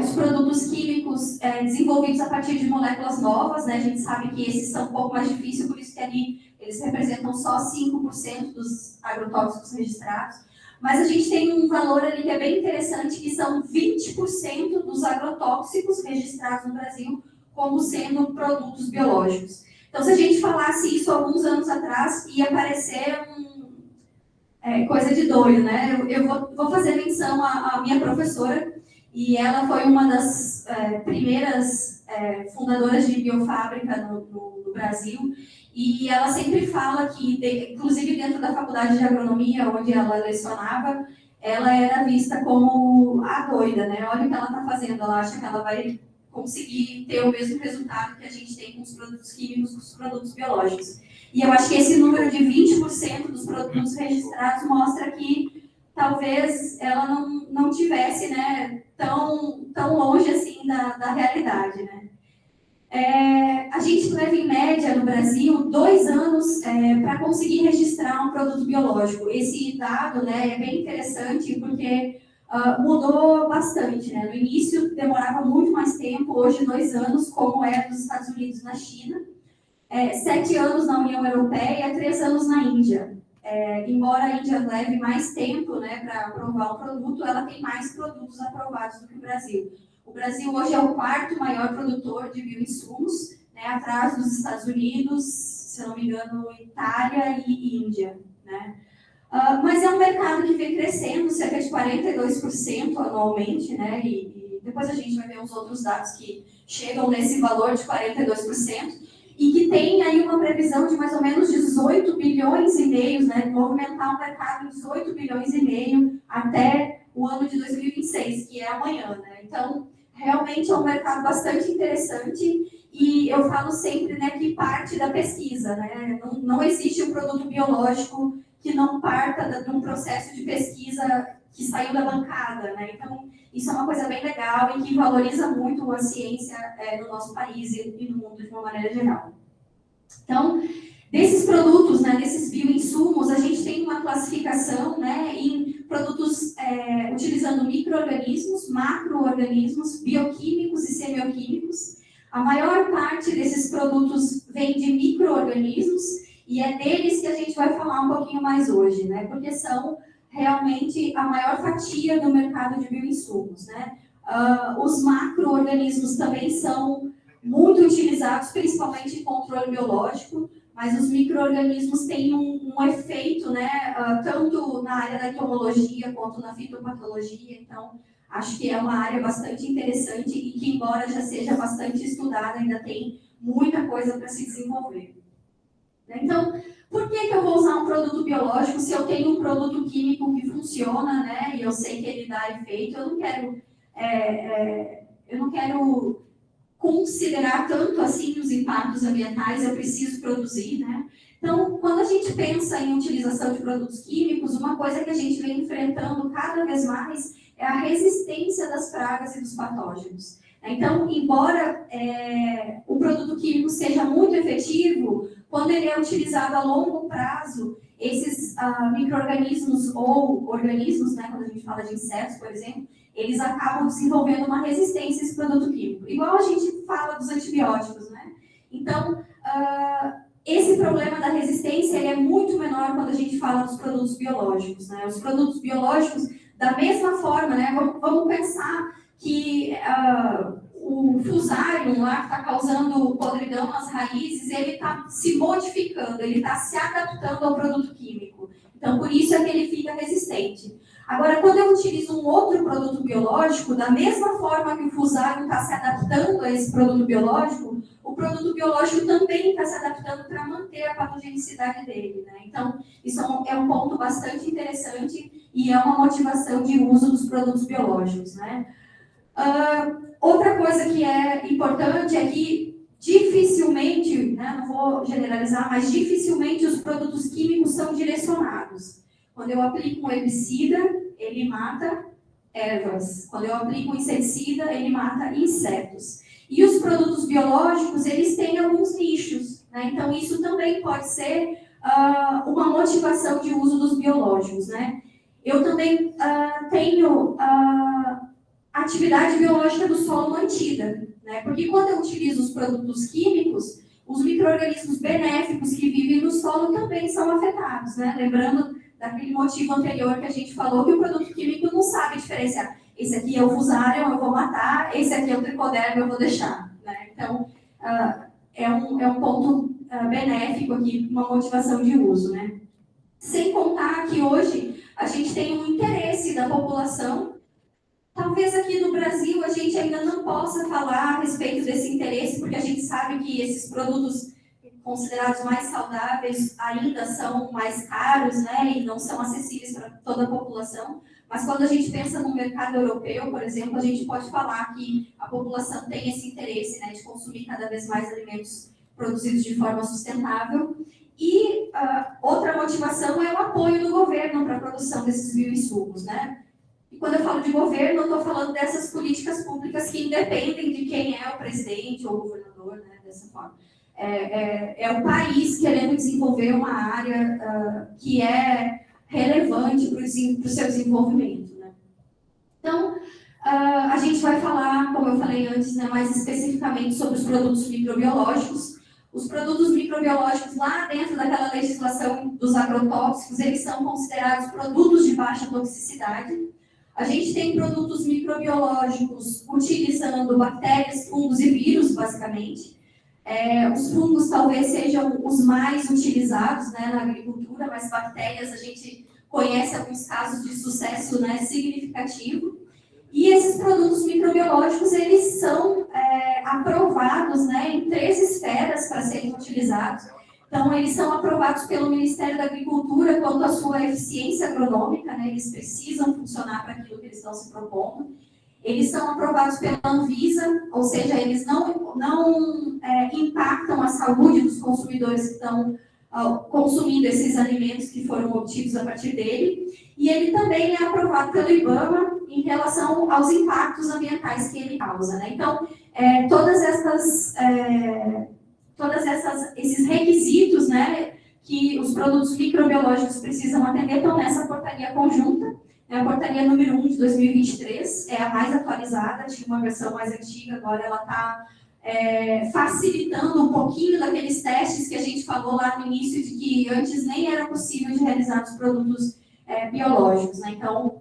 os produtos químicos desenvolvidos a partir de moléculas novas, né? A gente sabe que esses são um pouco mais difíceis, por isso que ali eles representam só 5% dos agrotóxicos registrados. Mas a gente tem um valor ali que é bem interessante, que são 20% dos agrotóxicos registrados no Brasil como sendo produtos biológicos. Então, se a gente falasse isso alguns anos atrás, ia parecer coisa de doido, né? Eu vou fazer menção à minha professora, e ela foi uma das primeiras fundadoras de biofábrica no Brasil, e ela sempre fala que, inclusive dentro da faculdade de agronomia, onde ela lecionava, ela era vista como a doida, né? Olha o que ela está fazendo, ela acha que ela vai conseguir ter o mesmo resultado que a gente tem com os produtos químicos, com os produtos biológicos. E eu acho que esse número de 20% dos produtos registrados mostra que talvez ela não tivesse, né, tão longe assim da realidade, né? A gente leva em média no Brasil 2 anos para conseguir registrar um produto biológico. Esse dado, né, é bem interessante porque mudou bastante, né? No início demorava muito mais tempo, hoje 2 anos, como é nos Estados Unidos e na China, 7 anos na União Europeia, 3 anos na Índia. Embora a Índia leve mais tempo, né, para aprovar o produto, ela tem mais produtos aprovados do que o Brasil. O Brasil hoje é o 4º maior produtor de bioinsumos, né, atrás dos Estados Unidos, se eu não me engano, Itália e Índia, né? Mas é um mercado que vem crescendo, cerca de 42% anualmente, né? E depois a gente vai ver os outros dados que chegam nesse valor de 42%, e que tem aí uma previsão de mais ou menos 18 bilhões e meio, né? Movimentar um mercado de 18 bilhões e meio até o ano de 2026, que é amanhã, né? Então, realmente é um mercado bastante interessante, e eu falo sempre, né, que parte da pesquisa, né? Não existe um produto biológico que não parta de um processo de pesquisa que saiu da bancada, né? Então, isso é uma coisa bem legal e que valoriza muito a ciência no nosso país e no mundo de uma maneira geral. Então, desses produtos, né, desses bioinsumos, a gente tem uma classificação, né, em produtos utilizando micro-organismos, macro-organismos, bioquímicos e semioquímicos. A maior parte desses produtos vem de micro-organismos e é deles que a gente vai falar um pouquinho mais hoje, né, porque são realmente a maior fatia do mercado de bioinsumos, né. Os macro-organismos também são muito utilizados, principalmente em controle biológico, mas os micro-organismos têm um efeito, né, tanto na área da entomologia quanto na fitopatologia, então acho que é uma área bastante interessante e que, embora já seja bastante estudada, ainda tem muita coisa para se desenvolver. Então, por que eu vou usar um produto biológico se eu tenho um produto químico que funciona, né, e eu sei que ele dá efeito? Eu não quero considerar tanto assim os impactos ambientais, eu preciso produzir, né? Então, quando a gente pensa em utilização de produtos químicos, uma coisa que a gente vem enfrentando cada vez mais é a resistência das pragas e dos patógenos. Então, embora o produto químico seja muito efetivo, quando ele é utilizado a longo prazo, esses micro-organismos ou organismos, né, quando a gente fala de insetos, por exemplo, eles acabam desenvolvendo uma resistência a esse produto químico. Igual a gente fala dos antibióticos, né? Então, esse problema da resistência ele é muito menor quando a gente fala dos produtos biológicos, né? Os produtos biológicos, da mesma forma, né? Vamos pensar que o fusarium lá que está causando podridão nas raízes, ele está se modificando, ele está se adaptando ao produto químico. Então, por isso é que ele fica resistente. Agora, quando eu utilizo um outro produto biológico, da mesma forma que o fusarium está se adaptando a esse produto biológico, o produto biológico também está se adaptando para manter a patogenicidade dele, né? Então, isso é um ponto bastante interessante e é uma motivação de uso dos produtos biológicos, né? Outra coisa que é importante é que dificilmente, né, não vou generalizar, mas dificilmente os produtos químicos são direcionados. Quando eu aplico um herbicida, ele mata ervas. Quando eu aplico um inseticida, ele mata insetos. E os produtos biológicos, eles têm alguns nichos, né? Então, isso também pode ser uma motivação de uso dos biológicos, né? Eu também tenho atividade biológica do solo mantida, né? Porque quando eu utilizo os produtos químicos, os micro-organismos benéficos que vivem no solo também são afetados, né? Lembrando daquele motivo anterior que a gente falou, que o produto químico não sabe diferenciar. Esse aqui é o fusarium, eu vou matar, esse aqui é o tricoderma, eu vou deixar, né? Então, é um ponto benéfico aqui, uma motivação de uso, né? Sem contar que hoje a gente tem um interesse da população. Talvez aqui no Brasil a gente ainda não possa falar a respeito desse interesse, porque a gente sabe que esses produtos considerados mais saudáveis ainda são mais caros, né, e não são acessíveis para toda a população. Mas quando a gente pensa no mercado europeu, por exemplo, a gente pode falar que a população tem esse interesse, né, de consumir cada vez mais alimentos produzidos de forma sustentável. E outra motivação é o apoio do governo para a produção desses bioinsumos, né? E quando eu falo de governo, eu estou falando dessas políticas públicas que independem de quem é o presidente ou o governador, né, dessa forma. É o país querendo desenvolver uma área que é relevante para o seu desenvolvimento, né? Então, a gente vai falar, como eu falei antes, né, mais especificamente sobre os produtos microbiológicos. Os produtos microbiológicos, lá dentro daquela legislação dos agrotóxicos, eles são considerados produtos de baixa toxicidade. A gente tem produtos microbiológicos utilizando bactérias, fungos e vírus, basicamente. Os fungos talvez sejam os mais utilizados, né, na agricultura, mas bactérias a gente conhece alguns casos de sucesso, né, significativo. E esses produtos microbiológicos, eles são aprovados, né, em 3 esferas para serem utilizados. Então, eles são aprovados pelo Ministério da Agricultura quanto à sua eficiência agronômica, né, eles precisam funcionar para aquilo que eles estão se propondo. Eles são aprovados pela Anvisa, ou seja, eles não impactam a saúde dos consumidores que estão consumindo esses alimentos que foram obtidos a partir dele. E ele também é aprovado pelo IBAMA em relação aos impactos ambientais que ele causa, né? Então, esses requisitos, né, que os produtos microbiológicos precisam atender estão nessa portaria conjunta. É a portaria número 1 de 2023, é a mais atualizada, tinha uma versão mais antiga, agora ela está facilitando um pouquinho daqueles testes que a gente falou lá no início, de que antes nem era possível de realizar os produtos biológicos, né? Então,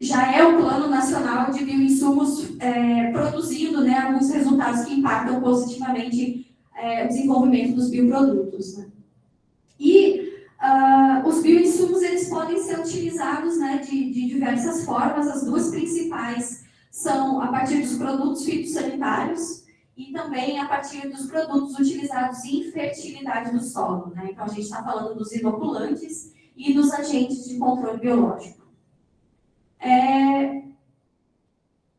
já é o Plano Nacional de Bioinsumos produzindo, né, alguns resultados que impactam positivamente o desenvolvimento dos bioprodutos, né? E os bioinsumos, eles podem ser utilizados, né, de diversas formas. As duas principais são a partir dos produtos fitossanitários e também a partir dos produtos utilizados em fertilidade do solo, né? Então, a gente está falando dos inoculantes e dos agentes de controle biológico.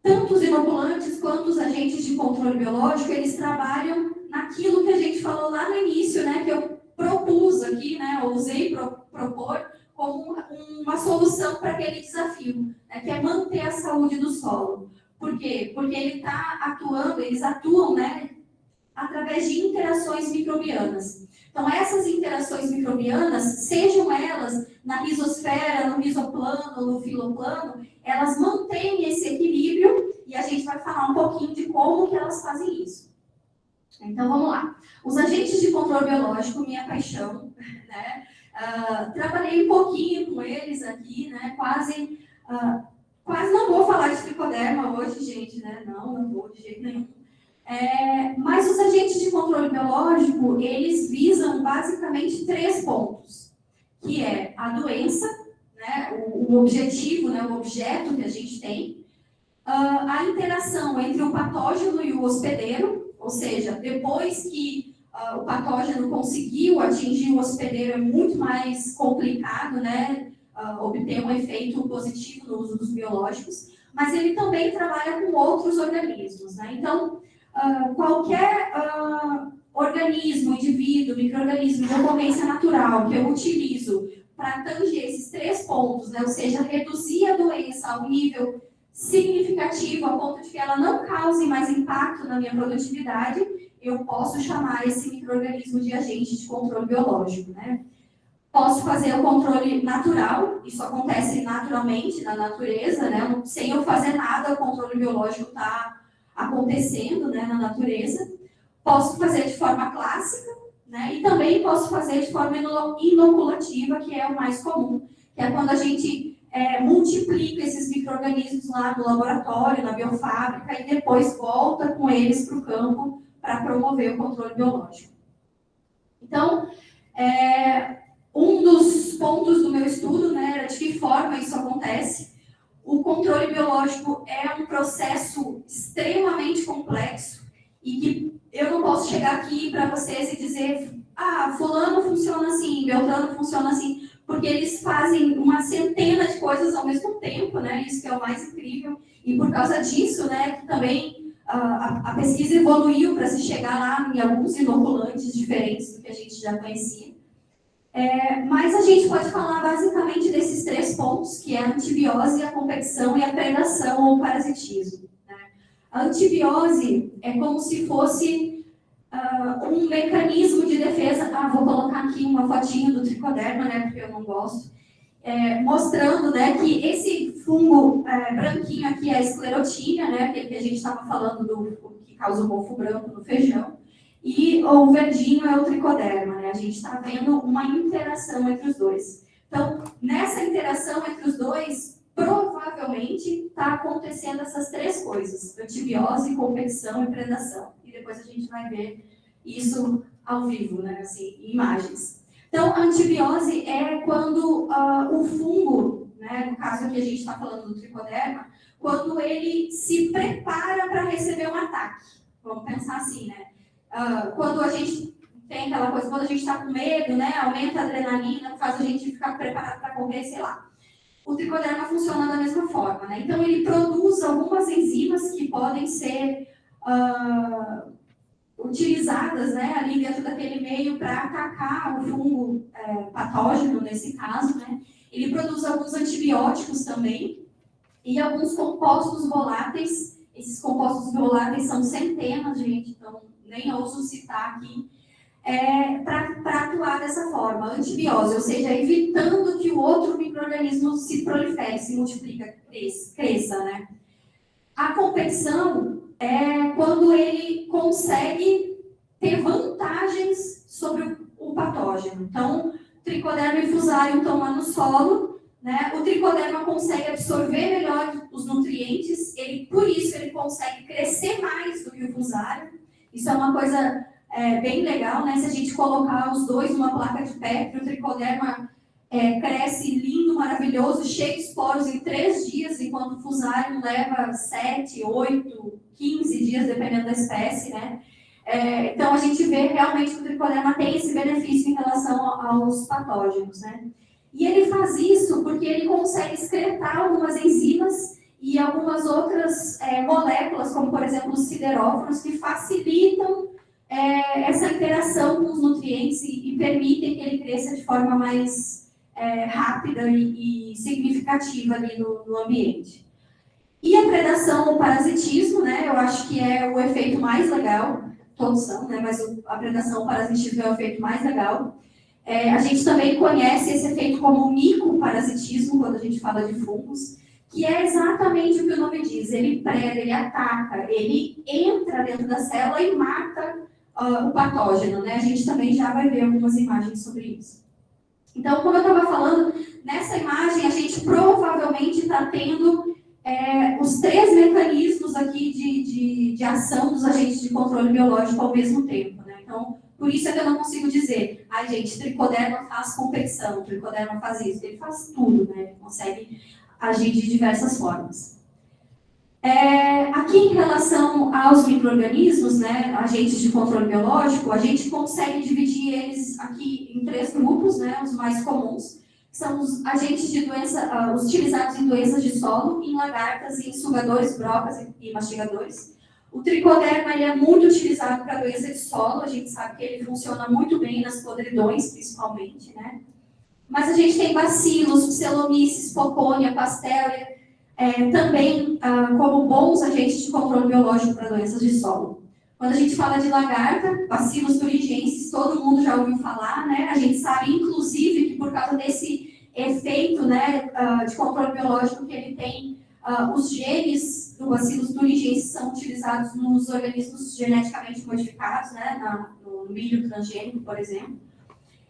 Tanto os inoculantes quanto os agentes de controle biológico, eles trabalham naquilo que a gente falou lá no início, né, que eu propus aqui, né, ousei propor como uma solução para aquele desafio, né, que é manter a saúde do solo. Por quê? Porque eles atuam, né, através de interações microbianas. Então, essas interações microbianas, sejam elas na rizosfera, no rizoplano, no filoplano, elas mantêm esse equilíbrio e a gente vai falar um pouquinho de como que elas fazem isso. Então, vamos lá. Os agentes de controle biológico, minha paixão, né? Trabalhei um pouquinho com eles aqui, né? Quase não vou falar de tricoderma hoje, gente, né? Não vou de jeito nenhum. Mas os agentes de controle biológico, eles visam basicamente 3 pontos, que é a doença, né? O objetivo, né? O objeto que a gente tem, a interação entre o patógeno e o hospedeiro, ou seja, depois que o patógeno conseguiu atingir o hospedeiro, é muito mais complicado, né, obter um efeito positivo no uso dos biológicos, mas ele também trabalha com outros organismos, né? Então, qualquer organismo, indivíduo, micro-organismo de ocorrência natural que eu utilizo para tanger esses 3 pontos, né, ou seja, reduzir a doença a um nível significativo, a ponto de que ela não cause mais impacto na minha produtividade, eu posso chamar esse micro-organismo de agente de controle biológico, né? Posso fazer o controle natural, isso acontece naturalmente na natureza, né? Sem eu fazer nada, o controle biológico está acontecendo, né, na natureza. Posso fazer de forma clássica, né? E também posso fazer de forma inoculativa, que é o mais comum, que é quando a gente multiplica esses micro-organismos lá no laboratório, na biofábrica, e depois volta com eles para o campo para promover o controle biológico. Então, um dos pontos do meu estudo, né, era de que forma isso acontece. O controle biológico é um processo extremamente complexo e que eu não posso chegar aqui para vocês e dizer fulano funciona assim, beltrano funciona assim, porque eles fazem uma centena de coisas ao mesmo tempo, né? Isso que é o mais incrível. E por causa disso, né, que também a pesquisa evoluiu para se chegar lá em alguns inoculantes diferentes do que a gente já conhecia. Mas a gente pode falar basicamente desses 3 pontos, que é a antibiose, a competição e a predação ou parasitismo, né? A antibiose é como se fosse um mecanismo de defesa. Vou colocar aqui uma fotinho do tricoderma, né, porque eu não gosto, mostrando, né, que esse fungo branquinho aqui é a esclerotínia, né, aquele que a gente estava falando que causa o mofo branco no feijão, e o verdinho é o tricoderma, né? A gente está vendo uma interação entre os dois. Então, nessa interação entre os dois, provavelmente está acontecendo essas 3 coisas: antibiose, competição e predação. E depois a gente vai ver isso ao vivo, né? Assim, em imagens. Então, a antibiose é quando o fungo, né, no caso aqui a gente está falando do tricoderma, quando ele se prepara para receber um ataque. Vamos pensar assim, né? Quando a gente tem aquela coisa, quando a gente está com medo, né, aumenta a adrenalina, faz a gente ficar preparado para correr, sei lá. O tricoderma funciona da mesma forma, né? Então, ele produz algumas enzimas que podem ser utilizadas, né, ali dentro daquele meio para atacar o fungo patógeno, nesse caso, né. Ele produz alguns antibióticos também e alguns compostos voláteis. Esses compostos voláteis são centenas, gente, então nem ouso citar aqui, para atuar dessa forma, antibiose, ou seja, evitando que o outro micro-organismo se prolifere, se multiplique, cresça, né. A competição é quando ele consegue ter vantagens sobre o patógeno. Então, Trichoderma e Fusarium estão lá no solo, né? O Trichoderma consegue absorver melhor os nutrientes, por isso ele consegue crescer mais do que o Fusarium. Isso é uma coisa bem legal, né? Se a gente colocar os dois numa placa de Petri, o Trichoderma cresce lindo, maravilhoso, cheio de esporos em 3 dias, enquanto o Fusarium leva 7, 8, 15 dias, dependendo da espécie, né? Então, a gente vê realmente que o Trichoderma tem esse benefício em relação aos patógenos, né? E ele faz isso porque ele consegue excretar algumas enzimas e algumas outras moléculas, como, por exemplo, os sideróforos, que facilitam essa interação com os nutrientes e permitem que ele cresça de forma mais rápida e significativa ali no ambiente. E a predação ou parasitismo, né? Eu acho que é o efeito mais legal, todos são, né? Mas a predação ou parasitismo é o efeito mais legal. A gente também conhece esse efeito como micoparasitismo, quando a gente fala de fungos, que é exatamente o que o nome diz. Ele preda, ele ataca, ele entra dentro da célula e mata o patógeno, né? A gente também já vai ver algumas imagens sobre isso. Então, como eu estava falando, nessa imagem a gente provavelmente está tendo os 3 mecanismos aqui de ação dos agentes de controle biológico ao mesmo tempo, né? Então, por isso é que eu não consigo dizer, gente, Trichoderma faz competição, Trichoderma faz isso. Ele faz tudo, né? Ele consegue agir de diversas formas. Aqui, em relação aos micro-organismos, né, agentes de controle biológico, a gente consegue dividir eles aqui em 3 grupos, né, os mais comuns, são os agentes de doença, os utilizados em doenças de solo, em lagartas, em sugadores, brocas e mastigadores. O Trichoderma ele é muito utilizado para doença de solo, a gente sabe que ele funciona muito bem nas podridões, principalmente, né? Mas a gente tem bacilos, pselomices, Poconia, Pasteurella, também como bons agentes de controle biológico para doenças de solo. Quando a gente fala de lagarta, Bacillus thuringiensis, todo mundo já ouviu falar, né? A gente sabe, inclusive, que por causa desse efeito, né, de controle biológico que ele tem, os genes do Bacillus thuringiensis são utilizados nos organismos geneticamente modificados, né, no milho transgênico, por exemplo,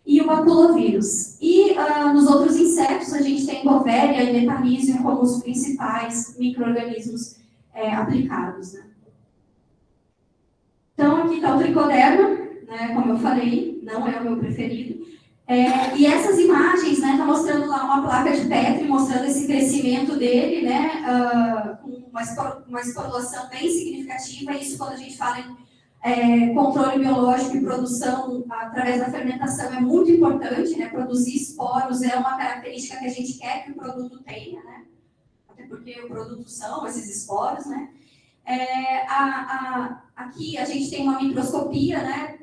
e o baculovírus. E nos outros insetos, a gente tem Bovéria e Metanísio como os principais micro-organismos aplicados, né? Então, aqui está o Trichoderma, né, como eu falei, não é o meu preferido. E essas imagens, né, tá mostrando lá uma placa de Petri, mostrando esse crescimento dele, né, com uma esporulação bem significativa. Isso quando a gente fala em controle biológico e produção através da fermentação é muito importante, né? Produzir esporos é uma característica que a gente quer que o produto tenha, né? Até porque o produto são esses esporos, né? Aqui a gente tem uma microscopia, né,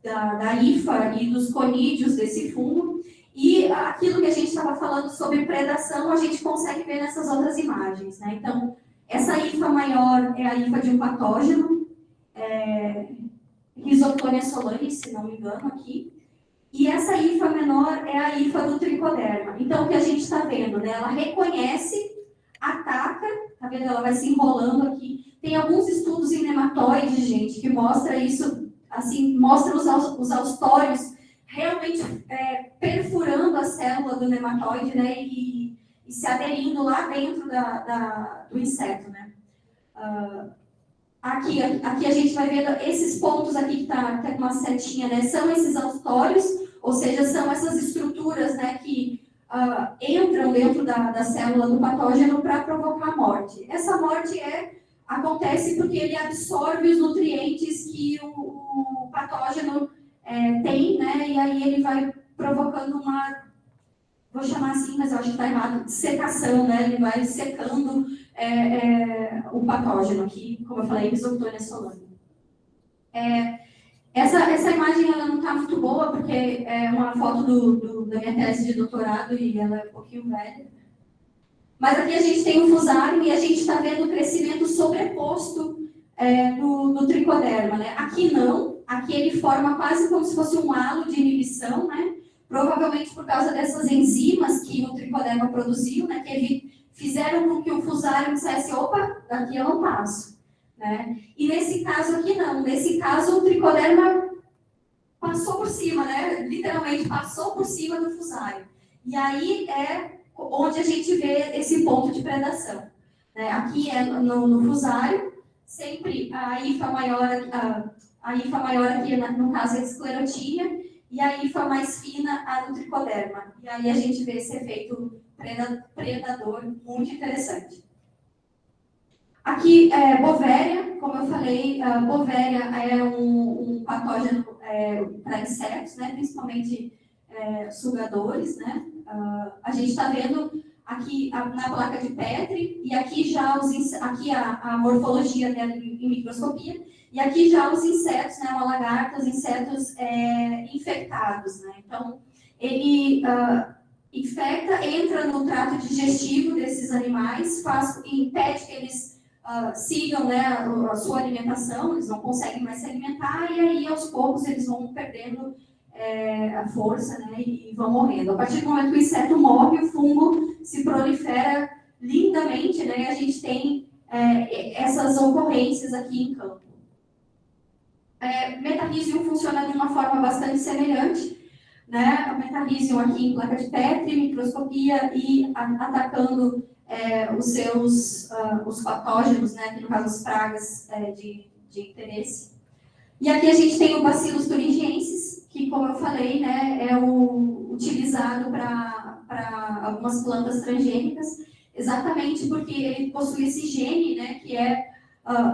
da IFA e dos conídeos desse fungo, e aquilo que a gente estava falando sobre predação, a gente consegue ver nessas outras imagens, né? Então, essa IFA maior é a IFA de um patógeno, Rhizoctonia solani, se não me engano, aqui, e essa IFA menor é a IFA do Trichoderma. Então, o que a gente está vendo, né? Ela reconhece, ataca, tá vendo? Ela vai se enrolando aqui. Tem alguns estudos em nematóides, gente, que mostra isso, assim, mostra os austórios realmente perfurando a célula do nematóide, né, e se aderindo lá dentro do inseto, né. Aqui a gente vai vendo esses pontos aqui que tá com uma setinha, né, são esses austórios, ou seja, são essas estruturas, né, que entram dentro da célula do patógeno para provocar morte. Essa morte acontece porque ele absorve os nutrientes que o patógeno tem, né? E aí ele vai provocando vou chamar assim, mas eu acho que está errado, secação, né? Ele vai secando o patógeno aqui, como eu falei, Rhizoctonia solani. Essa imagem ela não está muito boa, porque é uma foto da minha tese de doutorado e ela é um pouquinho velha. Mas aqui a gente tem o fusário e a gente está vendo o crescimento sobreposto no tricoderma, né? Aqui não, aqui ele forma quase como se fosse um halo de inibição, né? Provavelmente por causa dessas enzimas que o tricoderma produziu, né? Que ele fizeram com que o fusário dissesse, opa, daqui eu não passo, né? E nesse caso aqui não, nesse caso o tricoderma passou por cima, né? Literalmente passou por cima do fusário. E aí é onde a gente vê esse ponto de predação, né? Aqui é no fusário, sempre a hifa maior aqui, no caso, é a esclerotínia, e a hifa mais fina, a no tricoderma. E aí a gente vê esse efeito predador muito interessante. Aqui, Bovéria, como eu falei, Bovéria é um patógeno para insetos, né, principalmente sugadores, né? A gente está vendo aqui na placa de Petri, e aqui já aqui a morfologia dela em microscopia, e aqui já os insetos, né, uma lagarta, os insetos infectados, né? Então, ele infecta, entra no trato digestivo desses animais, impede que eles sigam, né, a sua alimentação, eles não conseguem mais se alimentar, e aí, aos poucos, eles vão perdendo a força, né, e vão morrendo. A partir do momento que o inseto morre, o fungo se prolifera lindamente, né, e a gente tem essas ocorrências aqui em campo. Metarhizium funciona de uma forma bastante semelhante, né, o metarhizium aqui em placa de Petri, microscopia, e atacando os patógenos, né, que no caso as pragas de interesse. E aqui a gente tem o Bacillus thuringiensis, que, como eu falei, né, é utilizado para algumas plantas transgênicas, exatamente porque ele possui esse gene, né, que é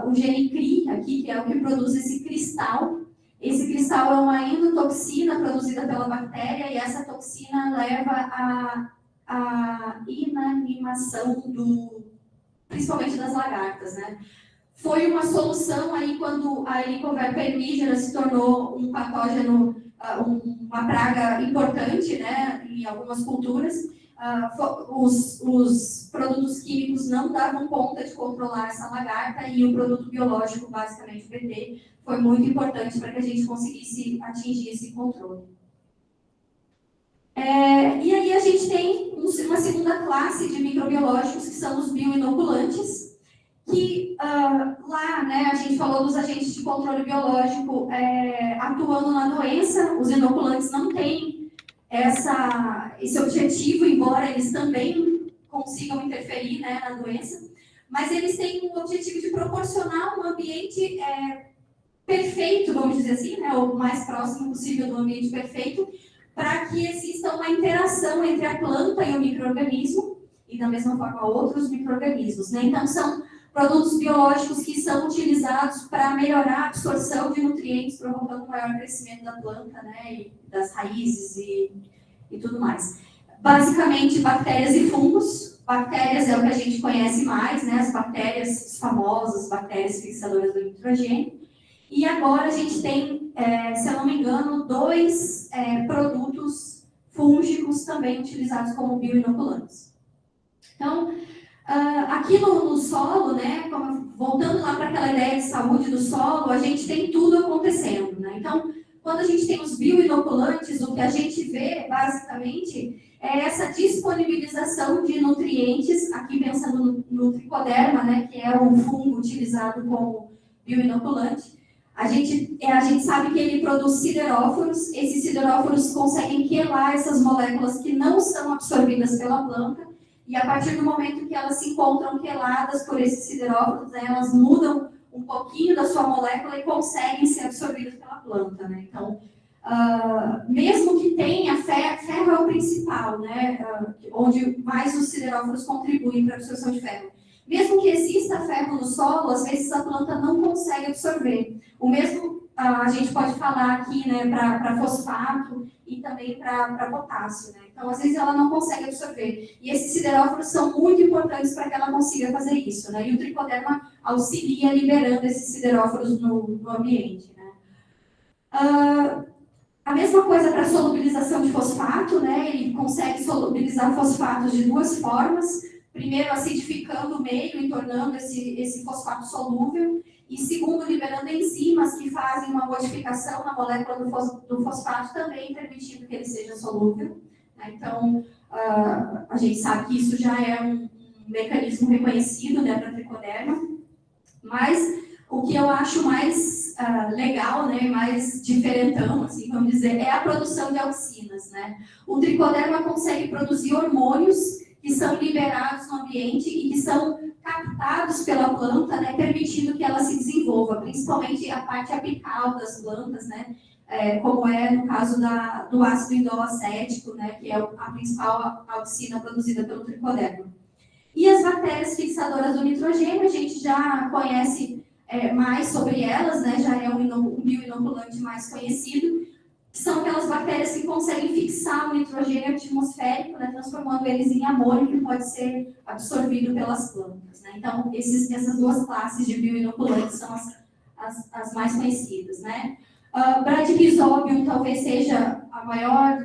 o gene CRI, aqui, que é o que produz esse cristal. Esse cristal é uma endotoxina produzida pela bactéria, e essa toxina leva à inanimação principalmente das lagartas, né? Foi uma solução aí quando a Helicobacter pernigera se tornou um patógeno, uma praga importante, né, em algumas culturas. Os produtos químicos não davam conta de controlar essa lagarta, e o produto biológico, basicamente o BT, foi muito importante para que a gente conseguisse atingir esse controle. E aí a gente tem uma segunda classe de microbiológicos, que são os bioinoculantes, que lá, né, a gente falou dos agentes de controle biológico atuando na doença. Os inoculantes não têm esse objetivo, embora eles também consigam interferir, né, na doença, mas eles têm o objetivo de proporcionar um ambiente perfeito, vamos dizer assim, né, o mais próximo possível do ambiente perfeito, para que exista uma interação entre a planta e o micro-organismo, e da mesma forma outros micro-organismos, né? Então, são produtos biológicos que são utilizados para melhorar a absorção de nutrientes, provocando um maior crescimento da planta, né, e das raízes e tudo mais. Basicamente, bactérias e fungos. Bactérias é o que a gente conhece mais, né, as bactérias famosas, bactérias fixadoras do nitrogênio. E agora a gente tem, se eu não me engano, 2 produtos fúngicos também utilizados como bioinoculantes. Então, aqui no solo, né, voltando lá para aquela ideia de saúde do solo, a gente tem tudo acontecendo, né? Então, quando a gente tem os bioinoculantes, o que a gente vê, basicamente, é essa disponibilização de nutrientes, aqui pensando no tricoderma, né, que é o fungo utilizado como bioinoculante. A gente sabe que ele produz sideróforos, esses sideróforos conseguem quelar essas moléculas que não são absorvidas pela planta, e a partir do momento que elas se encontram queladas por esses sideróforos, né, elas mudam um pouquinho da sua molécula e conseguem ser absorvidas pela planta, né? Então, mesmo que tenha ferro é o principal, né, onde mais os sideróforos contribuem para a absorção de ferro. Mesmo que exista ferro no solo, às vezes a planta não consegue absorver. O mesmo a gente pode falar aqui, né, para fosfato e também para potássio, né? Então, às vezes ela não consegue absorver. E esses sideróforos são muito importantes para que ela consiga fazer isso, né? E o tricoderma auxilia liberando esses sideróforos no ambiente, né? A mesma coisa para solubilização de fosfato, né? Ele consegue solubilizar fosfatos de duas formas. Primeiro, acidificando o meio e tornando esse fosfato solúvel. E segundo, liberando enzimas que fazem uma modificação na molécula do fosfato, também permitindo que ele seja solúvel. Então, a gente sabe que isso já é um mecanismo reconhecido, né, para tricoderma. Mas o que eu acho mais legal, né, mais diferentão, assim, vamos dizer, é a produção de auxinas, né? O tricoderma consegue produzir hormônios que são liberados no ambiente e que são captados pela planta, né, permitindo que ela se desenvolva, principalmente a parte apical das plantas, né, como é no caso do ácido indolacético, né, que é a principal auxina produzida pelo tricoderma. E as bactérias fixadoras do nitrogênio, a gente já conhece mais sobre elas, né, já é um bioinoculante mais conhecido, que são aquelas bactérias que conseguem fixar o nitrogênio atmosférico, né, transformando eles em amônio, que pode ser absorvido pelas plantas, né? Então, essas duas classes de bioinoculantes são as mais conhecidas, né? Bradyrhizobium talvez seja a maior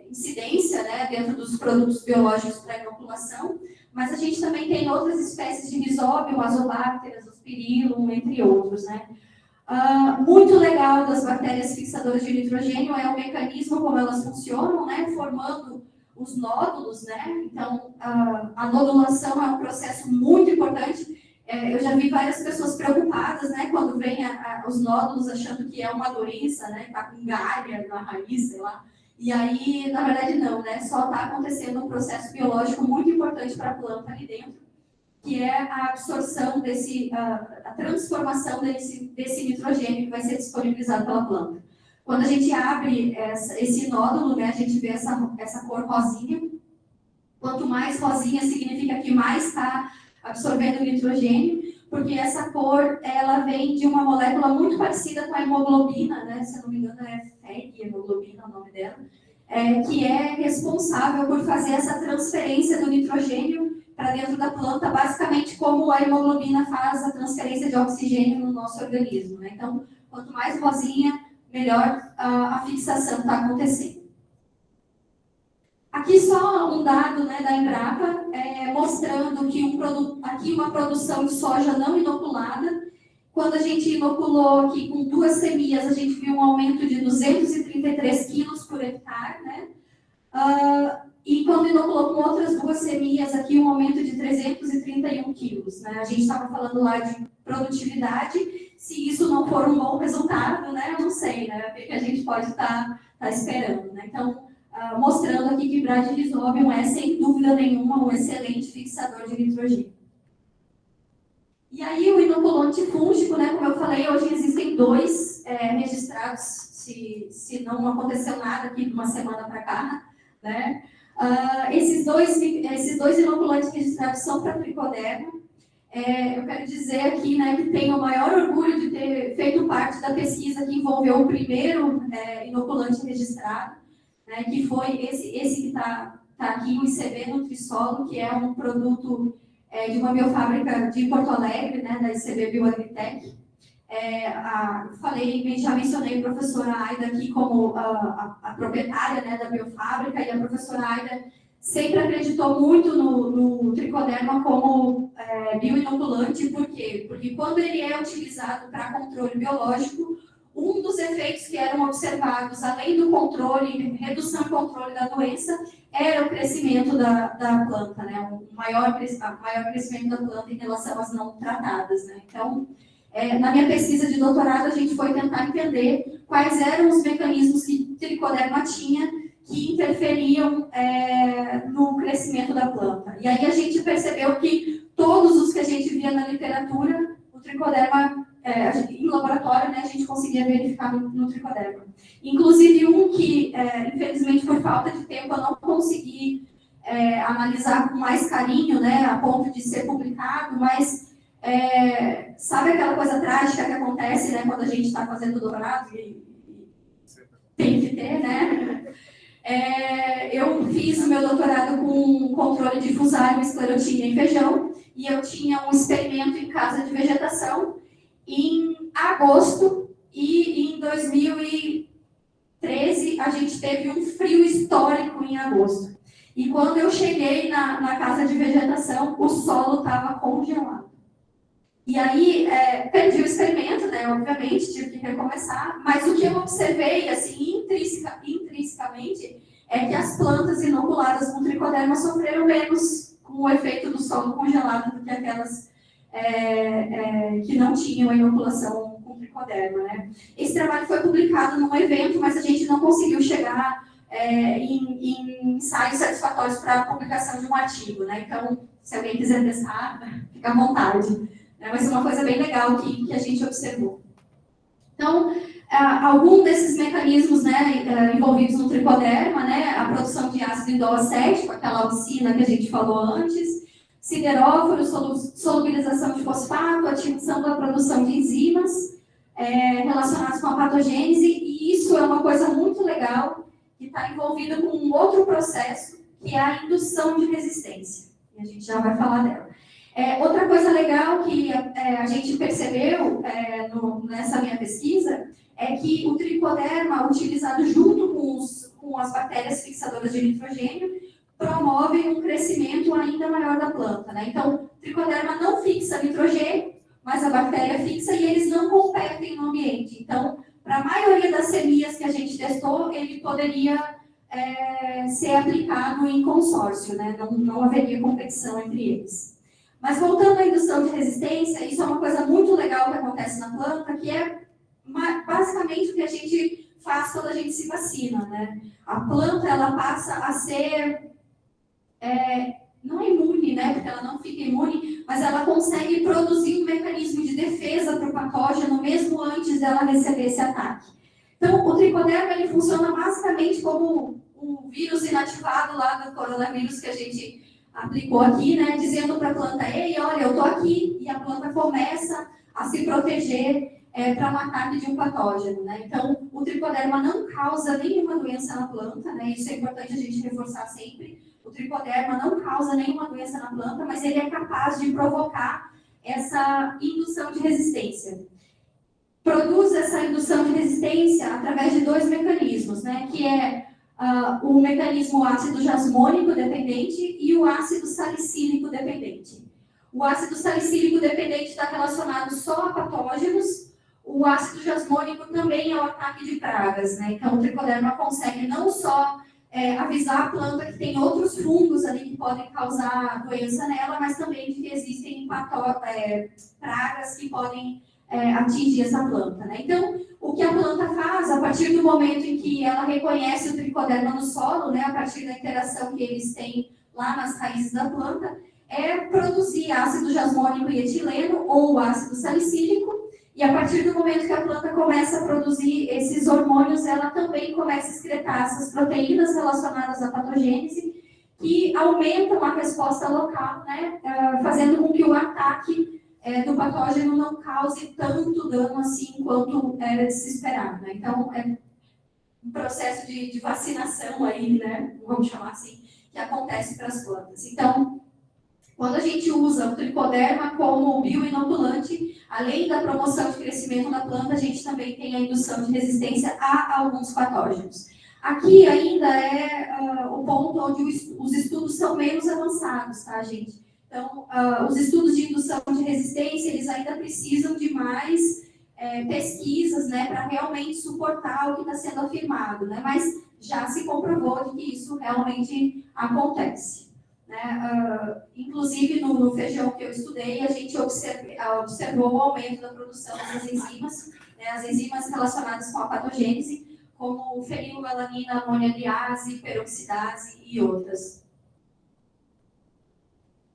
incidência, né, dentro dos produtos biológicos para inoculação, mas a gente também tem outras espécies de Rhizobium, Azobacter, Azospirillum, entre outros, né? Muito legal das bactérias fixadoras de nitrogênio é o mecanismo como elas funcionam, né, formando os nódulos, né? Então, a nodulação é um processo muito importante. Eu já vi várias pessoas preocupadas, né, quando vem os nódulos achando que é uma doença, né, está com galha na raiz, sei lá. E aí, na verdade, não, né? Só está acontecendo um processo biológico muito importante para a planta ali dentro, que é a absorção a transformação desse nitrogênio que vai ser disponibilizado pela planta. Quando a gente abre esse nódulo, né, a gente vê essa cor rosinha. Quanto mais rosinha, significa que mais está absorvendo nitrogênio, porque essa cor, ela vem de uma molécula muito parecida com a hemoglobina, né? Se eu não me engano, é FEG, hemoglobina, o nome dela, que é responsável por fazer essa transferência do nitrogênio para dentro da planta, basicamente como a hemoglobina faz a transferência de oxigênio no nosso organismo, né? Então, quanto mais rosinha, melhor a fixação está acontecendo. Aqui só um dado, né, da Embrapa, mostrando que aqui uma produção de soja não inoculada, quando a gente inoculou aqui com 2 semias, a gente viu um aumento de 233 quilos por hectare, né? E quando inoculou com outras 2 semias, aqui um aumento de 331 quilos, né? A gente estava falando lá de produtividade, se isso não for um bom resultado, né? Eu não sei, né? O que a gente pode estar esperando, né? Então, mostrando aqui que Bradyrhizobium é, sem dúvida nenhuma, um excelente fixador de nitrogênio. E aí, o inoculante fúngico, né, como eu falei, hoje existem 2 registrados, se não aconteceu nada aqui de uma semana para cá, né? Esses dois inoculantes registrados são para tricoderma. Eu quero dizer aqui, né, que tenho o maior orgulho de ter feito parte da pesquisa que envolveu o primeiro inoculante registrado, né, que foi esse que está aqui, o ICB Nutrisolo, que é um produto de uma biofábrica de Porto Alegre, né, da ICB Bioagritech. Já mencionei a professora Aida aqui como a proprietária, né, da biofábrica, e a professora Aida sempre acreditou muito no tricoderma como bioinoculante. Por quê? Porque quando ele é utilizado para controle biológico, um dos efeitos que eram observados, além do controle, redução e controle da doença, era o crescimento da planta, né? O maior crescimento da planta em relação às não tratadas, né? Então, na minha pesquisa de doutorado, a gente foi tentar entender quais eram os mecanismos que tricoderma tinha que interferiam no crescimento da planta. E aí a gente percebeu que todos os que a gente via na literatura, o tricoderma, em laboratório, né, a gente conseguia verificar no tricoderma. Inclusive um que, infelizmente, por falta de tempo, eu não consegui analisar com mais carinho, né, a ponto de ser publicado, mas sabe aquela coisa trágica que acontece, né, quando a gente está fazendo doutorado e tem que ter, né? Eu fiz o meu doutorado com controle de Fusarium esclerotina em feijão, e eu tinha um experimento em casa de vegetação em agosto, e em em 2013, a gente teve um frio histórico em agosto. E quando eu cheguei na casa de vegetação, o solo estava congelado. E aí, perdi o experimento, né? Obviamente, tive que recomeçar. Mas o que eu observei, assim, intrinsecamente, é que as plantas inoculadas com tricoderma sofreram menos com o efeito do solo congelado do que aquelas que não tinham a inoculação com tricoderma, né? Esse trabalho foi publicado num evento, mas a gente não conseguiu chegar em ensaios satisfatórios para a publicação de um artigo, né? Então, se alguém quiser testar, fica à vontade. Mas é uma coisa bem legal que a gente observou. Então, algum desses mecanismos, né, envolvidos no tricoderma, né, a produção de ácido indolacético, aquela auxina que a gente falou antes, sideróforo, solubilização de fosfato, ativação da produção de enzimas relacionadas com a patogênese, e isso é uma coisa muito legal que está envolvida com um outro processo, que é a indução de resistência. E a gente já vai falar dela. Outra coisa legal que a gente percebeu nessa minha pesquisa é que o tricoderma, utilizado junto com as bactérias fixadoras de nitrogênio, promove um crescimento ainda maior da planta, né? Então, o tricoderma não fixa nitrogênio, mas a bactéria fixa e eles não competem no ambiente. Então, para a maioria das semilhas que a gente testou, ele poderia ser aplicado em consórcio, né? Não haveria competição entre eles. Mas voltando à indução de resistência, isso é uma coisa muito legal que acontece na planta, que é basicamente o que a gente faz quando a gente se vacina, né? A planta, ela passa a ser, não imune, né? Porque ela não fica imune, mas ela consegue produzir um mecanismo de defesa para o patógeno mesmo antes dela receber esse ataque. Então, o tricoderma, ele funciona basicamente como um vírus inativado lá do coronavírus que a gente aplicou aqui, né, dizendo para a planta, ei, olha, eu estou aqui, e a planta começa a se proteger para um ataque de um patógeno, né? Então, o tricoderma não causa nenhuma doença na planta, né? Isso é importante a gente reforçar sempre. O tricoderma não causa nenhuma doença na planta, mas ele é capaz de provocar essa indução de resistência. Produz essa indução de resistência através de dois mecanismos, né? Que é o mecanismo ácido jasmônico dependente e o ácido salicílico dependente. O ácido salicílico dependente está relacionado só a patógenos, o ácido jasmônico também é o ataque de pragas, né? Então, o tricoderma consegue não só avisar a planta que tem outros fungos ali que podem causar doença nela, mas também de que existem pragas que podem atingir essa planta, né? Então, o que a planta faz, a partir do momento em que ela reconhece o tricoderma no solo, né, a partir da interação que eles têm lá nas raízes da planta, é produzir ácido jasmônico e etileno, ou ácido salicílico, e a partir do momento que a planta começa a produzir esses hormônios, ela também começa a excretar essas proteínas relacionadas à patogênese, que aumentam a resposta local, né, fazendo com que o ataque do patógeno não cause tanto dano assim quanto era de se esperar, né? Então, é um processo de vacinação aí, né? Vamos chamar assim, que acontece para as plantas. Então, quando a gente usa o tricoderma como bioinoculante, além da promoção de crescimento da planta, a gente também tem a indução de resistência a alguns patógenos. Aqui ainda é o ponto onde os estudos são menos avançados, tá, gente? Então, os estudos de indução de resistência, eles ainda precisam de mais pesquisas, né, para realmente suportar o que está sendo afirmado, né? Mas já se comprovou de que isso realmente acontece, né? Inclusive, no feijão que eu estudei, a gente observou o aumento da produção das enzimas, né, as enzimas relacionadas com a patogênese, como fenilomelanina, amonialiase, peroxidase e outras.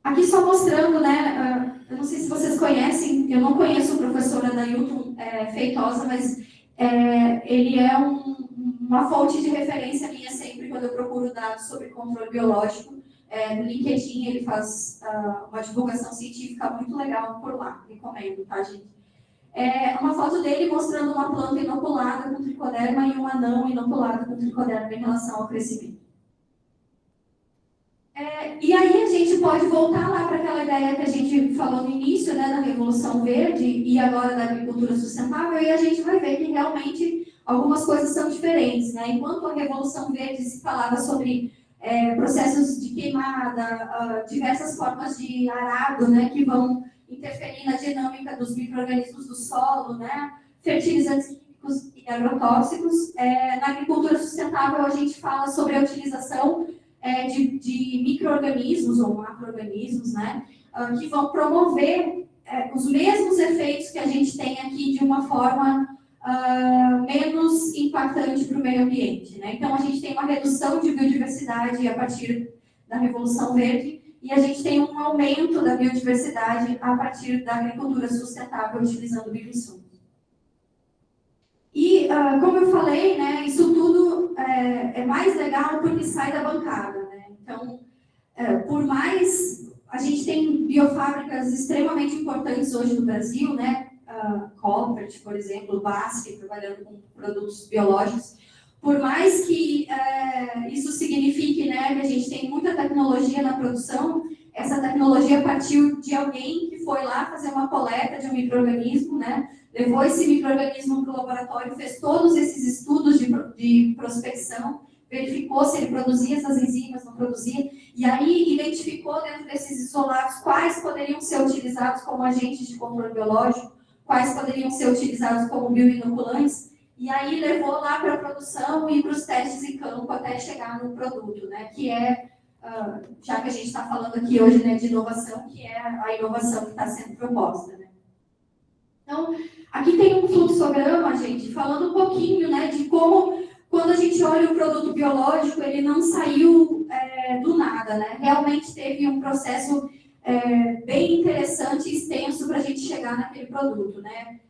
Aqui só mostrando, né, eu não sei se vocês conhecem, eu não conheço o professor Adailton Feitosa, mas ele é uma fonte de referência minha sempre quando eu procuro dados sobre controle biológico. No LinkedIn ele faz uma divulgação científica muito legal por lá, recomendo, tá, gente? Uma foto dele mostrando uma planta inoculada com tricoderma e uma não inoculada com tricoderma em relação ao crescimento. E aí a gente pode voltar lá para aquela ideia que a gente falou no início, né, da Revolução Verde e agora da agricultura sustentável, e a gente vai ver que realmente algumas coisas são diferentes, né? Enquanto a Revolução Verde se falava sobre processos de queimada, diversas formas de arado, né, que vão interferir na dinâmica dos micro-organismos do solo, né, fertilizantes químicos e agrotóxicos. Na agricultura sustentável, a gente fala sobre a utilização de micro-organismos ou macro-organismos, né, que vão promover os mesmos efeitos que a gente tem aqui de uma forma menos impactante para o meio ambiente, né? Então, a gente tem uma redução de biodiversidade a partir da Revolução Verde e a gente tem um aumento da biodiversidade a partir da agricultura sustentável utilizando bioinsumos. E, como eu falei, né, isso tudo é mais legal porque sai da bancada, né? Então, por mais... A gente tem biofábricas extremamente importantes hoje no Brasil, né? Coopert, por exemplo, Basf, trabalhando com produtos biológicos. Por mais que isso signifique, né, que a gente tem muita tecnologia na produção, essa tecnologia partiu de alguém que foi lá fazer uma coleta de um micro-organismo, né? Levou esse micro-organismo para o laboratório, fez todos esses estudos de prospecção, verificou se ele produzia essas enzimas, não produzia, e aí identificou dentro desses isolados quais poderiam ser utilizados como agentes de controle biológico, quais poderiam ser utilizados como bioinoculantes, e aí levou lá para a produção e para os testes em campo até chegar no produto, né? Que já que a gente está falando aqui hoje, né, de inovação, que é a inovação que está sendo proposta, né? Então, aqui tem um fluxograma, gente, falando um pouquinho, né, de como, quando a gente olha o produto biológico, ele não saiu do nada, né? Realmente teve um processo bem interessante e extenso para a gente chegar naquele produto, né?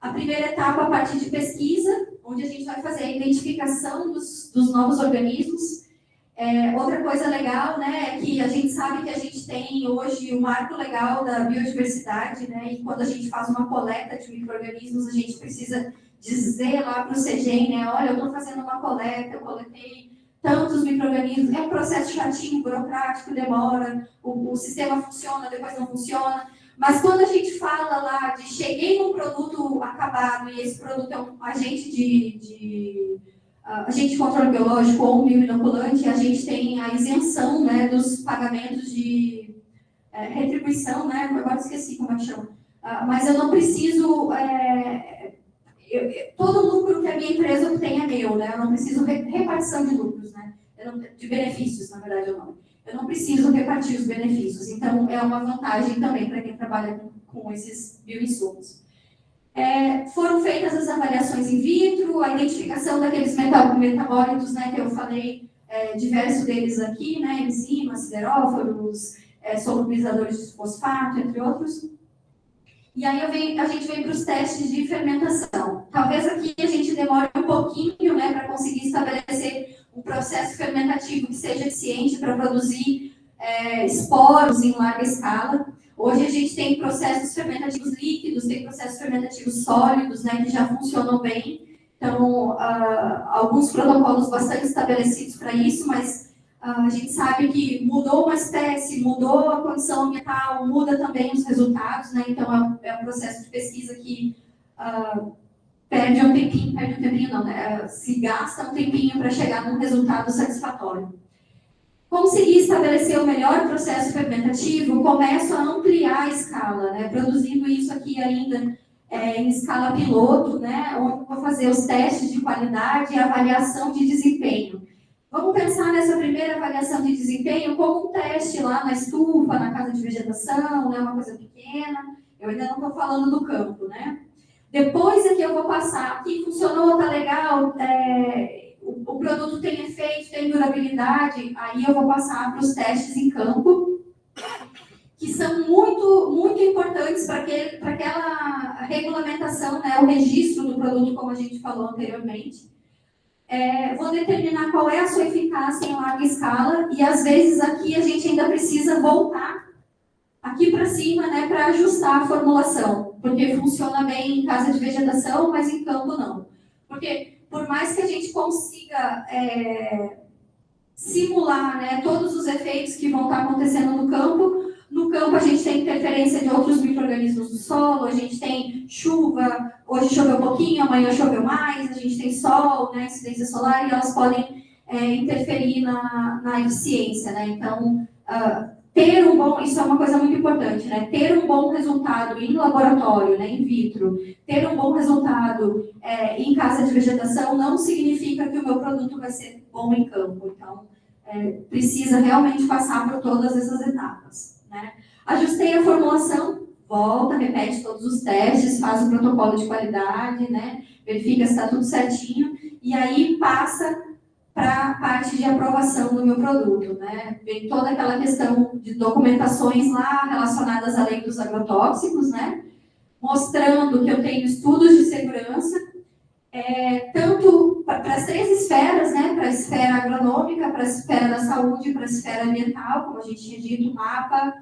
A primeira etapa, a parte de pesquisa, onde a gente vai fazer a identificação dos novos organismos. Outra coisa legal, né, é que a gente sabe que a gente tem hoje o marco legal da biodiversidade, né, e quando a gente faz uma coleta de micro-organismos, a gente precisa dizer lá para o CEGEM, né, olha, eu estou fazendo uma coleta, eu coletei tantos micro-organismos, é um processo chatinho, burocrático, demora, o sistema funciona, depois não funciona, mas quando a gente fala lá de cheguei num produto acabado e esse produto é um agente de controle biológico ou um bioinoculante, a gente tem a isenção, né, dos pagamentos de retribuição, né, agora esqueci como é que chama, mas eu não preciso... todo lucro que a minha empresa obtém é meu, né? Eu não preciso repartição de lucros, né? De benefícios, na verdade, eu não preciso repartir os benefícios. Então, é uma vantagem também para quem trabalha com esses bioinsumos. Foram feitas as avaliações in vitro, a identificação daqueles metabólitos, né, que eu falei, diversos deles aqui, né? Enzimas, sideróforos, solubilizadores de fosfato, entre outros. E aí a gente vem para os testes de fermentação. Talvez aqui a gente demore um pouquinho, né, para conseguir estabelecer um processo fermentativo que seja eficiente para produzir esporos em larga escala. Hoje a gente tem processos fermentativos líquidos, tem processos fermentativos sólidos, né, que já funcionam bem. Então, alguns protocolos bastante estabelecidos para isso, mas a gente sabe que mudou uma espécie, mudou a condição ambiental, muda também os resultados, né? Então, é um processo de pesquisa que perde um tempinho não, né? Se gasta um tempinho para chegar num resultado satisfatório. Conseguir estabelecer o melhor processo fermentativo, começo a ampliar a escala, né? Produzindo isso aqui ainda em escala piloto, né? Onde vou fazer os testes de qualidade e avaliação de desempenho. Vamos pensar nessa primeira avaliação de desempenho como um teste lá na estufa, na casa de vegetação, né, uma coisa pequena. Eu ainda não estou falando do campo, né? Depois aqui eu vou passar, aqui funcionou, tá legal, o produto tem efeito, tem durabilidade, aí eu vou passar para os testes em campo, que são muito, muito importantes para aquela regulamentação, né, o registro do produto, como a gente falou anteriormente. Vou determinar qual é a sua eficácia em larga escala e, às vezes, aqui a gente ainda precisa voltar aqui para cima, né, para ajustar a formulação, porque funciona bem em casa de vegetação, mas em campo não. Porque, por mais que a gente consiga simular, né, todos os efeitos que vão estar acontecendo no campo. No campo a gente tem interferência de outros micro-organismos do solo, a gente tem chuva, hoje choveu um pouquinho, amanhã choveu mais, a gente tem sol, né, incidência solar, e elas podem interferir na eficiência, né? Então, ter um bom, isso é uma coisa muito importante, né? Ter um bom resultado em laboratório, né, in vitro, ter um bom resultado em casa de vegetação não significa que o meu produto vai ser bom em campo. Então, precisa realmente passar por todas essas etapas, né? Ajustei a formulação, volta, repete todos os testes, faz o protocolo de qualidade, né? Verifica se está tudo certinho, e aí passa para a parte de aprovação do meu produto, né? Vem toda aquela questão de documentações lá relacionadas à lei dos agrotóxicos, né? Mostrando que eu tenho estudos de segurança, tanto para as 3 esferas, né? Para a esfera agronômica, para a esfera da saúde, para a esfera ambiental, como a gente tinha dito, MAPA,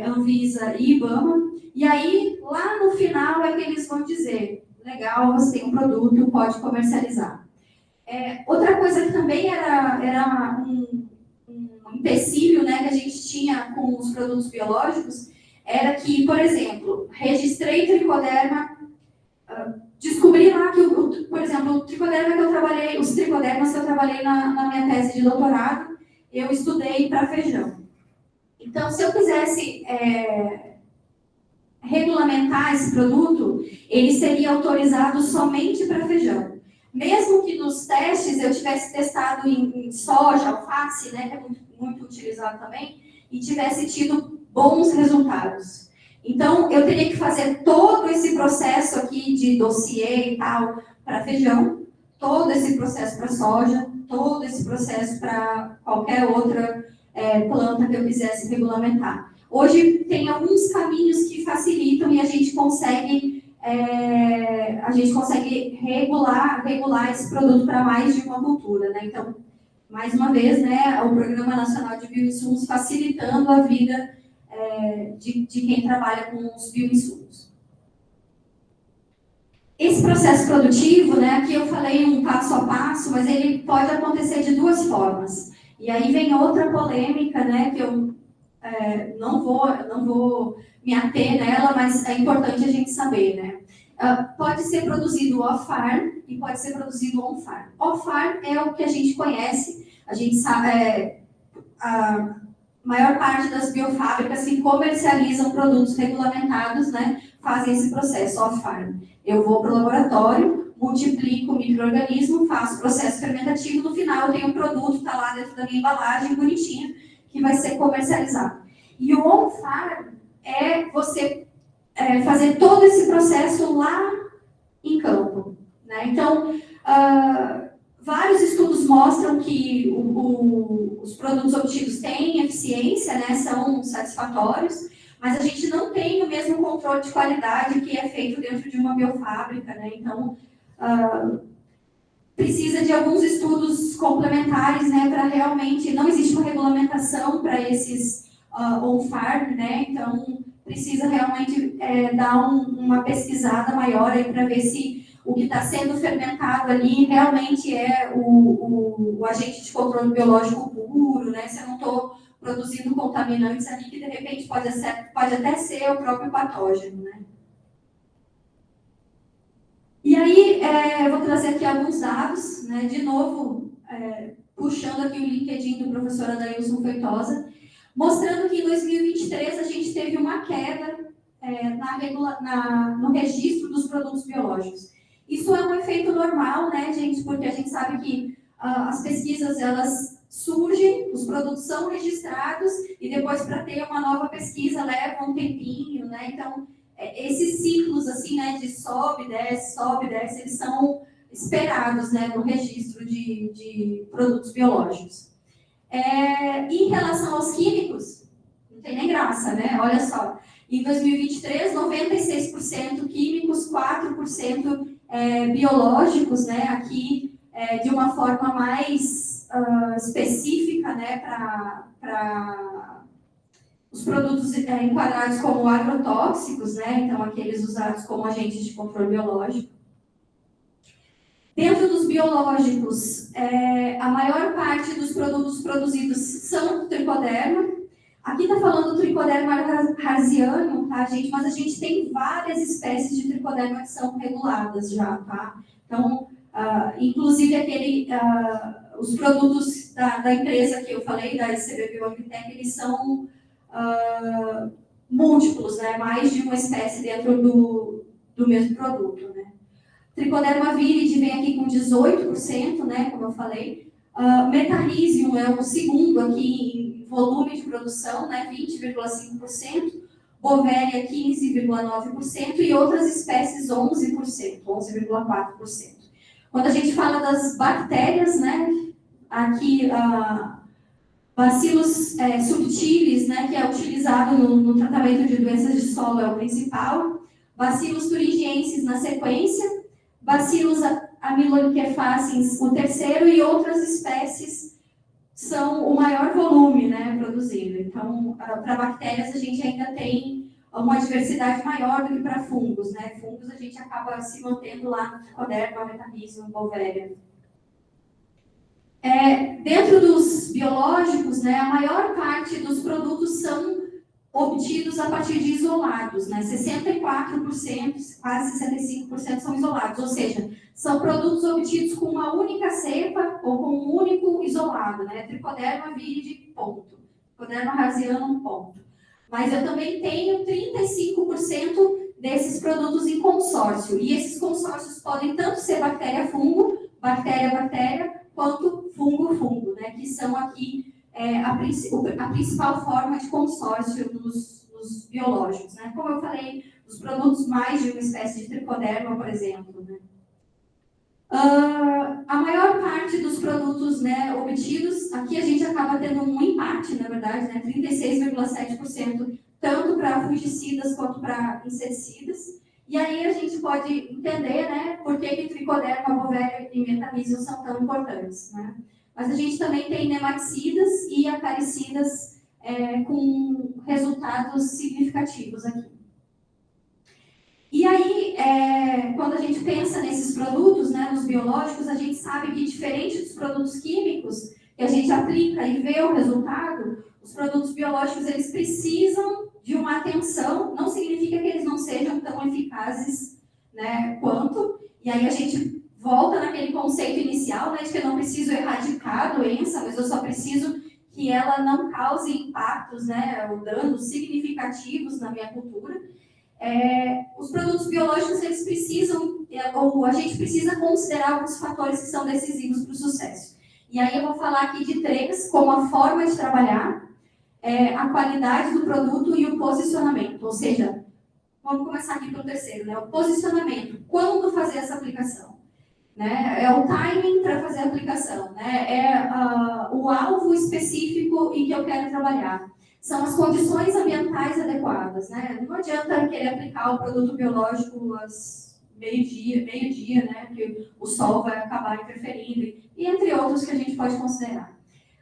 Anvisa e IBAMA. E aí, lá no final, é que eles vão dizer, legal, você tem um produto, pode comercializar. Outra coisa que também era um empecilho, né, que a gente tinha com os produtos biológicos, era que, por exemplo, registrei tricoderma, descobri lá que, por exemplo, o tricoderma que eu trabalhei, os tricodermas que eu trabalhei na minha tese de doutorado, eu estudei para feijão. Então, se eu quisesse regulamentar esse produto, ele seria autorizado somente para feijão. Mesmo que nos testes eu tivesse testado em soja, alface, né, que é muito utilizado também, e tivesse tido bons resultados. Então, eu teria que fazer todo esse processo aqui de dossiê e tal para feijão, todo esse processo para soja, todo esse processo para qualquer outra planta que eu quisesse regulamentar. Hoje tem alguns caminhos que facilitam e a gente consegue regular esse produto para mais de uma cultura, né? Então, mais uma vez, né, o Programa Nacional de Bioinsumos facilitando a vida de quem trabalha com os bioinsumos. Esse processo produtivo, né, aqui eu falei um passo a passo, mas ele pode acontecer de 2 formas. E aí vem outra polêmica, né, que eu não vou me ater nela, mas é importante a gente saber, né? Pode ser produzido off-farm e pode ser produzido on-farm. Off-farm é o que a gente conhece, a gente sabe, a maior parte das biofábricas que comercializam produtos regulamentados, né, fazem esse processo off-farm. Eu vou para o laboratório, multiplico o micro-organismo, faço o processo fermentativo, no final eu tenho um produto, está lá dentro da minha embalagem, bonitinho, que vai ser comercializado. E o on-farm é você fazer todo esse processo lá em campo, né? Então, vários estudos mostram que os produtos obtidos têm eficiência, né? São satisfatórios, mas a gente não tem o mesmo controle de qualidade que é feito dentro de uma biofábrica, né? Então, precisa de alguns estudos complementares, né, para realmente, não existe uma regulamentação para esses on-farm, né, então precisa realmente dar uma pesquisada maior aí para ver se o que está sendo fermentado ali realmente é o agente de controle biológico puro, né, se eu não estou produzindo contaminantes ali que de repente pode até ser o próprio patógeno, né. E aí, eu vou trazer aqui alguns dados, né, de novo, puxando aqui o LinkedIn do professor Adailson Feitosa, mostrando que em 2023 a gente teve uma queda no registro dos produtos biológicos. Isso é um efeito normal, né, gente, porque a gente sabe que as pesquisas, elas surgem, os produtos são registrados, e depois para ter uma nova pesquisa leva um tempinho, né, então esses ciclos, assim, né, de sobe, desce, eles são esperados, né, no registro de produtos biológicos. Em relação aos químicos, não tem nem graça, né, olha só, em 2023, 96% químicos, 4% biológicos, né, aqui de uma forma mais específica, né, para os produtos enquadrados como agrotóxicos, né? Então, aqueles usados como agentes de controle biológico. Dentro dos biológicos, a maior parte dos produtos produzidos são tricoderma. Aqui está falando do tricoderma harzianum, tá, gente? Mas a gente tem várias espécies de tricoderma que são reguladas já, tá? Então, inclusive os produtos da empresa que eu falei, da SCB Bioagritec, eles são múltiplos, né? Mais de uma espécie dentro do mesmo produto, né? Tricoderma viride vem aqui com 18%, né? Como eu falei. Metarrhizium é o segundo aqui em volume de produção, né? 20,5%. Bovéria, 15,9%. E outras espécies, 11%, 11,4%. Quando a gente fala das bactérias, né? Aqui, Bacillus subtilis, né, que é utilizado no tratamento de doenças de solo, é o principal. Bacillus thuringiensis na sequência. Bacillus amyloliquefaciens, o terceiro, e outras espécies são o maior volume, né, produzido. Então, para bactérias, a gente ainda tem uma diversidade maior do que para fungos, né? Fungos a gente acaba se mantendo lá no tricoderma, metarrhizium, bovéria. Dentro dos biológicos, né, a maior parte dos produtos são obtidos a partir de isolados, né? 64%, quase 65% são isolados, ou seja, são produtos obtidos com uma única cepa ou com um único isolado, né? Tricoderma viride, ponto. Tricoderma harzianum, ponto. Mas eu também tenho 35% desses produtos em consórcio, e esses consórcios podem tanto ser bactéria-fungo, bactéria-bactéria, quanto fungo-fungo, né? Que são aqui a principal forma de consórcio nos biológicos, né? Como eu falei, os produtos mais de uma espécie de tricoderma, por exemplo, né? A maior parte dos produtos, né, obtidos, aqui a gente acaba tendo um empate, na verdade, né? 36,7%, tanto para fungicidas quanto para inseticidas. E aí a gente pode entender, né, por que tricoderma, bovéria e metarrhizium são tão importantes, né? Mas a gente também tem nematicidas e acaricidas com resultados significativos aqui. E aí, quando a gente pensa nesses produtos, né, nos biológicos, a gente sabe que, diferente dos produtos químicos, que a gente aplica e vê o resultado, os produtos biológicos, eles precisam de uma atenção, não significa que eles não sejam tão eficazes, né, quanto, e aí a gente volta naquele conceito inicial, né, de que eu não preciso erradicar a doença, mas eu só preciso que ela não cause impactos, né, ou danos significativos na minha cultura. Os produtos biológicos, eles precisam, ou a gente precisa considerar alguns fatores que são decisivos para o sucesso. E aí eu vou falar aqui de 3, como a forma de trabalhar, a qualidade do produto e o posicionamento. Ou seja, vamos começar aqui pelo terceiro, né? O posicionamento. Quando fazer essa aplicação? Né? É o timing para fazer a aplicação, né? O alvo específico em que eu quero trabalhar. São as condições ambientais adequadas, né? Não adianta querer aplicar o produto biológico às meio-dia, né? Que o sol vai acabar interferindo, e entre outros que a gente pode considerar.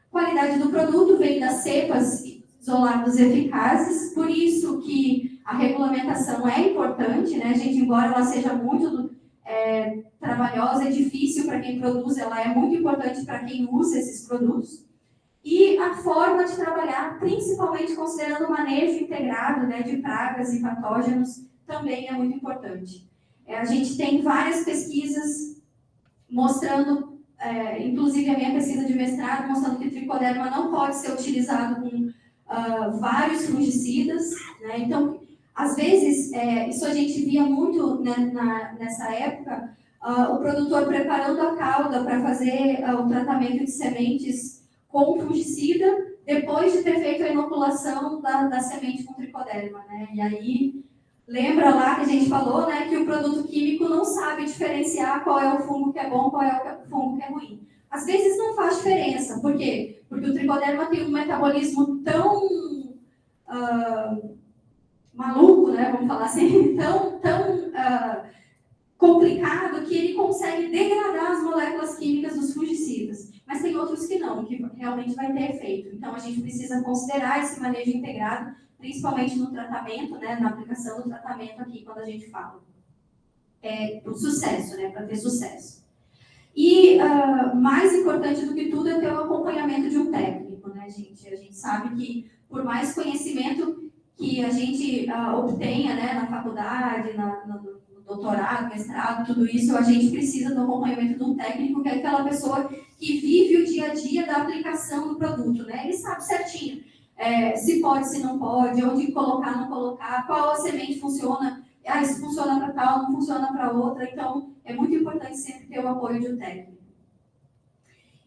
Qualidade do produto vem das cepas isoladas eficazes, por isso que a regulamentação é importante, né? A gente, embora ela seja muito trabalhosa, é difícil para quem produz, ela é muito importante para quem usa esses produtos. E a forma de trabalhar, principalmente considerando o manejo integrado, né, de pragas e patógenos, também é muito importante. A gente tem várias pesquisas mostrando, inclusive a minha pesquisa de mestrado, mostrando que tricoderma não pode ser utilizado com vários fungicidas, né? Então, às vezes, isso a gente via muito, né, nessa época, o produtor preparando a cauda para fazer o tratamento de sementes com fungicida, depois de ter feito a inoculação da semente com tricoderma, né? E aí, lembra lá que a gente falou, né, que o produto químico não sabe diferenciar qual é o fungo que é bom, qual é o fungo que é ruim. Às vezes não faz diferença. Por quê? Porque o tricoderma tem um metabolismo tão maluco, né, vamos falar assim, tão complicado, que ele consegue degradar as moléculas químicas dos fungicidas. Mas tem outros que não, que realmente vai ter efeito. Então, a gente precisa considerar esse manejo integrado, principalmente no tratamento, né, na aplicação do tratamento aqui, quando a gente fala. Para o sucesso, né, para ter sucesso. E mais importante do que tudo é ter o acompanhamento de um técnico, né, gente? A gente sabe que por mais conhecimento que a gente obtenha, né, na faculdade, no doutorado, mestrado, tudo isso, a gente precisa do acompanhamento de um técnico, que é aquela pessoa que vive o dia a dia da aplicação do produto, né? Ele sabe certinho se pode, se não pode, onde colocar, não colocar, qual a semente funciona, isso funciona para tal, não funciona para outra. Então, é muito importante sempre ter o apoio de um técnico.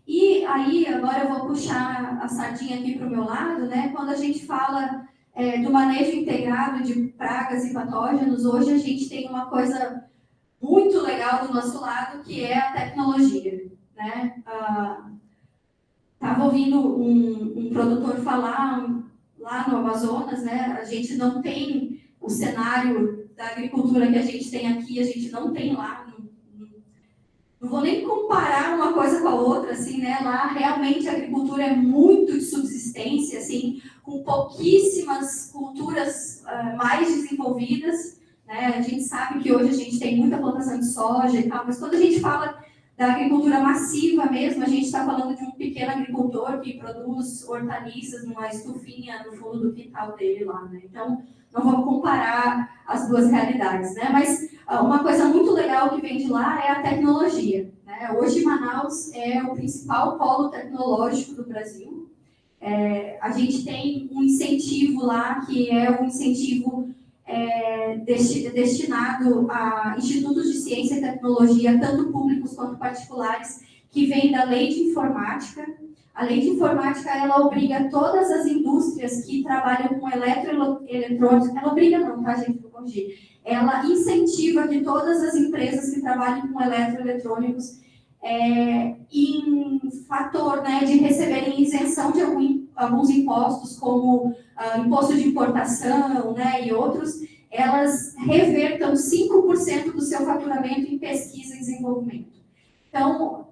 E aí, agora eu vou puxar a sardinha aqui para o meu lado, né? Quando a gente fala do manejo integrado de pragas e patógenos, hoje a gente tem uma coisa muito legal do nosso lado, que é a tecnologia, né? Estava ouvindo um produtor falar lá no Amazonas, né? A gente não tem o cenário da agricultura que a gente tem aqui, a gente não tem lá. Não vou nem comparar uma coisa com a outra, assim, né? Lá realmente a agricultura é muito de subsistência, assim, com pouquíssimas culturas mais desenvolvidas, né? A gente sabe que hoje a gente tem muita plantação de soja e tal, mas quando a gente fala da agricultura massiva mesmo, a gente está falando de um pequeno agricultor que produz hortaliças numa estufinha no fundo do quintal dele lá, né? Então, não vamos comparar as duas realidades, né? Mas uma coisa muito legal que vem de lá é a tecnologia, né? Hoje, Manaus é o principal polo tecnológico do Brasil. A gente tem um incentivo lá, que é um incentivo destinado a institutos de ciência e tecnologia, tanto públicos quanto particulares, que vem da Lei de Informática. A Lei de Informática, ela obriga todas as indústrias que trabalham com eletroeletrônicos, ela obriga não, tá, gente, vou corrigir. Ela incentiva que todas as empresas que trabalhem com eletroeletrônicos, em fator, né, de receberem isenção de alguns impostos, como imposto de importação, né, e outros, elas revertam 5% do seu faturamento em pesquisa e desenvolvimento. Então,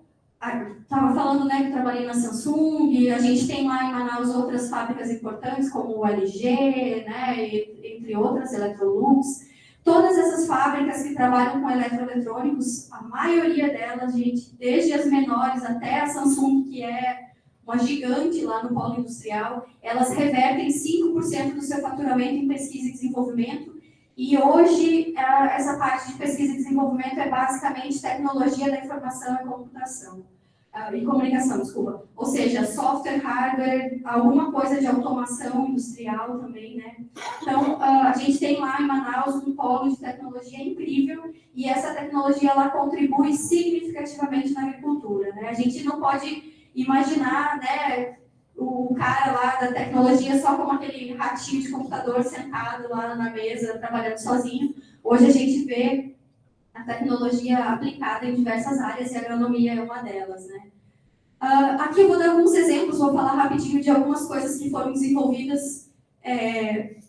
estava falando, né, que eu trabalhei na Samsung, a gente tem lá em Manaus outras fábricas importantes, como o LG, né, entre outras, Electrolux. Todas essas fábricas que trabalham com eletroeletrônicos, a maioria delas, gente, desde as menores até a Samsung, que é uma gigante lá no polo industrial, elas revertem 5% do seu faturamento em pesquisa e desenvolvimento. E hoje, essa parte de pesquisa e desenvolvimento é basicamente tecnologia da informação e computação. E comunicação, desculpa. Ou seja, software, hardware, alguma coisa de automação industrial também, né? Então, a gente tem lá em Manaus um polo de tecnologia incrível e essa tecnologia, ela contribui significativamente na agricultura, né? A gente não pode imaginar, né, o cara lá da tecnologia só como aquele ratinho de computador sentado lá na mesa, trabalhando sozinho. Hoje a gente vê a tecnologia aplicada em diversas áreas e a agronomia é uma delas, né? Aqui eu vou dar alguns exemplos, vou falar rapidinho de algumas coisas que foram desenvolvidas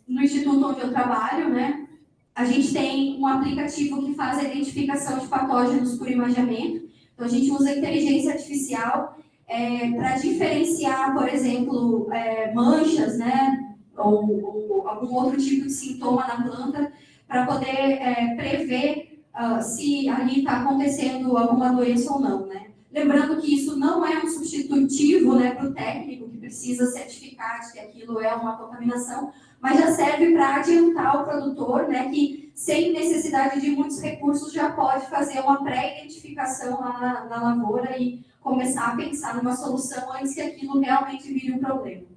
no instituto onde eu trabalho, né? A gente tem um aplicativo que faz a identificação de patógenos por imageamento. Então, a gente usa inteligência artificial para diferenciar, por exemplo, manchas, né? Ou algum outro tipo de sintoma na planta, para poder prever se ali está acontecendo alguma doença ou não, né? Lembrando que isso não é um substitutivo, né, para o técnico que precisa certificar de que aquilo é uma contaminação, mas já serve para adiantar o produtor, né, que sem necessidade de muitos recursos já pode fazer uma pré-identificação lá na lavoura e começar a pensar numa solução antes que aquilo realmente vire um problema.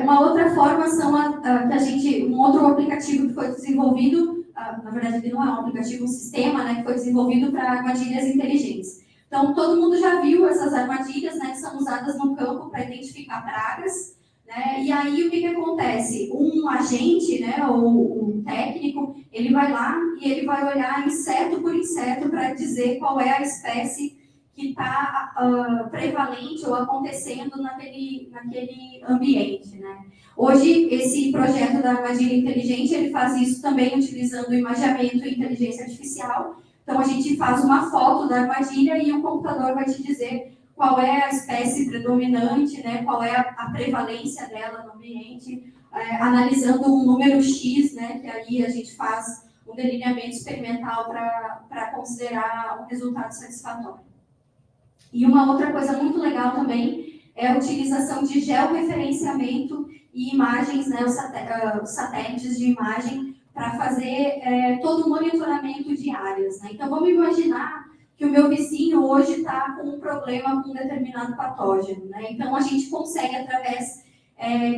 Uma outra forma são um outro aplicativo que foi desenvolvido. Na verdade, ele não é um aplicativo, um sistema, né, que foi desenvolvido para armadilhas inteligentes. Então, todo mundo já viu essas armadilhas, né, que são usadas no campo para identificar pragas, né, e aí o que acontece? Um agente, né, ou um técnico, ele vai lá e ele vai olhar inseto por inseto para dizer qual é a espécie que está prevalente ou acontecendo naquele ambiente, né? Hoje, esse projeto da armadilha inteligente, ele faz isso também utilizando imageamento e inteligência artificial. Então, a gente faz uma foto da armadilha e o computador vai te dizer qual é a espécie predominante, né? Qual é a prevalência dela no ambiente, analisando um número X, né? Que aí a gente faz um delineamento experimental para considerar um resultado satisfatório. E uma outra coisa muito legal também é a utilização de georreferenciamento e imagens, né, os satélites de imagem, para fazer todo o monitoramento de áreas, né? Então, vamos imaginar que o meu vizinho hoje está com um problema com um determinado patógeno, né? Então, a gente consegue, através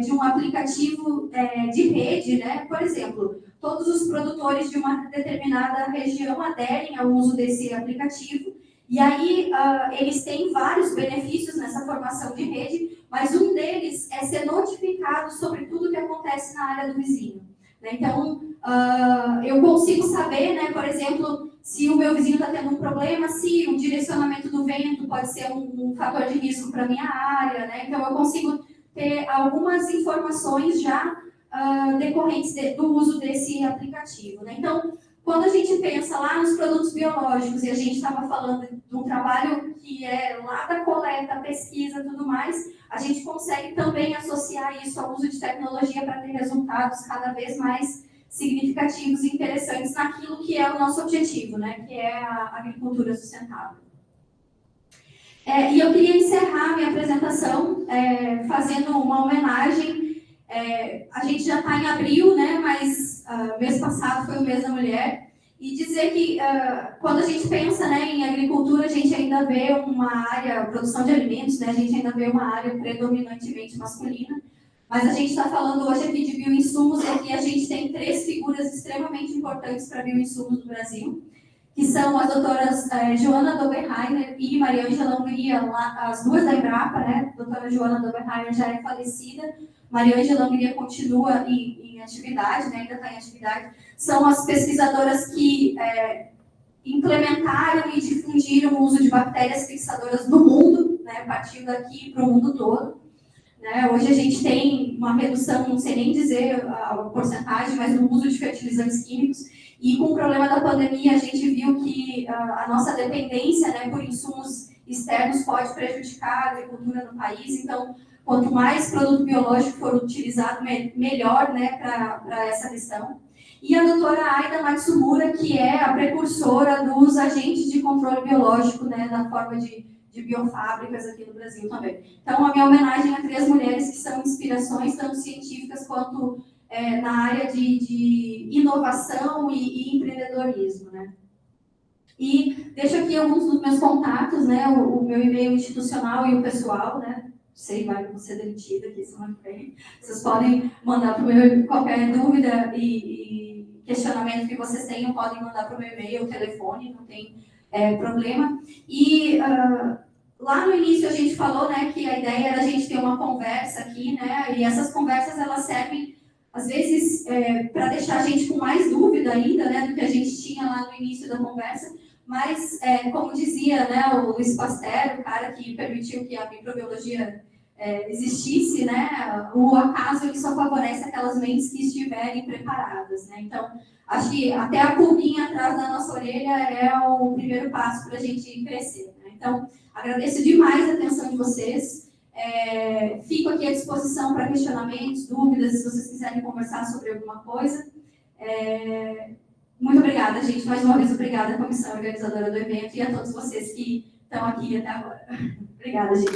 de um aplicativo de rede, né? Por exemplo, todos os produtores de uma determinada região aderem ao uso desse aplicativo, e aí eles têm vários benefícios nessa formação de rede, mas um deles é ser notificado sobre tudo que acontece na área do vizinho, né? Então, eu consigo saber, né, por exemplo, se o meu vizinho está tendo um problema, se o direcionamento do vento pode ser um fator de risco para a minha área, né? Então, eu consigo ter algumas informações já decorrentes do uso desse aplicativo, né? Então, quando a gente pensa lá nos produtos biológicos, e a gente estava falando de um trabalho que é lá da coleta, pesquisa e tudo mais, a gente consegue também associar isso ao uso de tecnologia para ter resultados cada vez mais significativos e interessantes naquilo que é o nosso objetivo, né? Que é a agricultura sustentável. E eu queria encerrar minha apresentação fazendo uma homenagem. A gente já está em abril, né? Mas mês passado foi o mês da mulher. E dizer que quando a gente pensa, né, em agricultura, a gente ainda vê uma área, produção de alimentos, né? A gente ainda vê uma área predominantemente masculina. Mas a gente está falando hoje aqui de bioinsumos, e aqui a gente tem 3 figuras extremamente importantes para bioinsumos no Brasil, que são as doutoras Joana Doberheiner e Mariângela Hungria, as duas da Embrapa, né? A doutora Joana Doberheiner já é falecida, Mariângela Hungria continua em atividade, né? Ainda está em atividade. São as pesquisadoras que implementaram e difundiram o uso de bactérias fixadoras no mundo, né? Partiu daqui para o mundo todo. Hoje a gente tem uma redução, não sei nem dizer a porcentagem, mas no uso de fertilizantes químicos. E com o problema da pandemia, a gente viu que a nossa dependência, né, por insumos externos pode prejudicar a agricultura no país. Então, quanto mais produto biológico for utilizado, melhor, né, para essa questão. E a doutora Aida Matsumura, que é a precursora dos agentes de controle biológico, né, na forma de biofábricas aqui no Brasil também. Então, a minha homenagem a 3 mulheres que são inspirações, tanto científicas quanto na área de inovação e empreendedorismo, né? E deixo aqui alguns dos meus contatos, né? O meu e-mail institucional e o pessoal, né? Sei, vai ser demitida aqui semana que vem. Vocês podem mandar para o meu qualquer dúvida e questionamento que vocês tenham, podem mandar para o meu e-mail, o telefone, não tem problema. E lá no início a gente falou, né, que a ideia era a gente ter uma conversa aqui, né? E essas conversas elas servem às vezes para deixar a gente com mais dúvida ainda, né, do que a gente tinha lá no início da conversa. Mas, como dizia, né, o Luiz Pasteur, o cara que permitiu que a microbiologia existisse, né, o acaso ele só favorece aquelas mentes que estiverem preparadas, né? Então, acho que até a pulguinha atrás da nossa orelha é o primeiro passo para a gente crescer, né? Então, agradeço demais a atenção de vocês. Fico aqui à disposição para questionamentos, dúvidas, se vocês quiserem conversar sobre alguma coisa. Muito obrigada, gente. Mais uma vez, obrigada à comissão organizadora do evento e a todos vocês que estão aqui até agora. Obrigada, gente.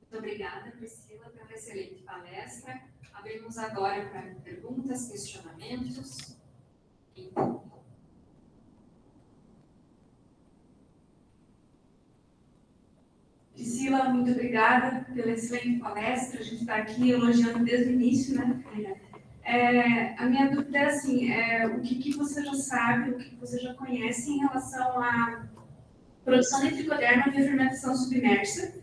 Muito obrigada, Priscila, pela excelente palestra. Abrimos agora para perguntas, questionamentos. Priscila, muito obrigada pela excelente palestra. A gente está aqui elogiando desde o início, né? A minha dúvida é assim, o que você já sabe, o que você já conhece em relação à produção de tricoderma via fermentação submersa?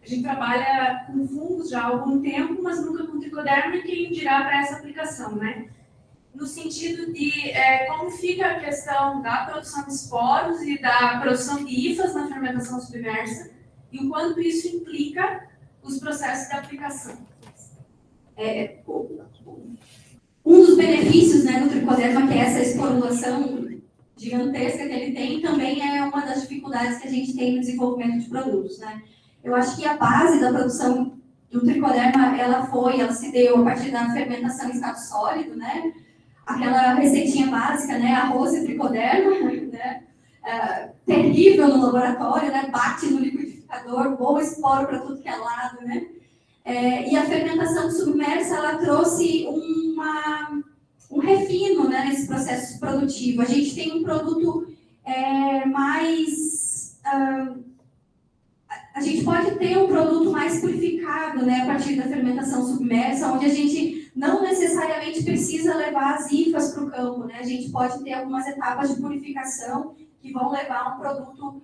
A gente trabalha com fungos já há algum tempo, mas nunca com tricoderma, e quem dirá para essa aplicação, né? No sentido de como fica a questão da produção de esporos e da produção de hifas na fermentação submersa, e o quanto isso implica os processos de aplicação. Um dos benefícios, né, do tricoderma, que é essa esporulação gigantesca que ele tem, também é uma das dificuldades que a gente tem no desenvolvimento de produtos, né? eu acho que a base da produção do tricoderma, ela se deu a partir da fermentação em estado sólido, né? Aquela receitinha básica, né? Arroz e tricoderma, né? Terrível no laboratório, né? Bate no liquidificador, voa esporo para tudo que é lado, né? E a fermentação submersa, ela trouxe um refino, né, nesse processo produtivo. A gente tem um produto mais... a gente pode ter um produto mais purificado, né, a partir da fermentação submersa, onde a gente não necessariamente precisa levar as hifas para o campo, né? A gente pode ter algumas etapas de purificação que vão levar um produto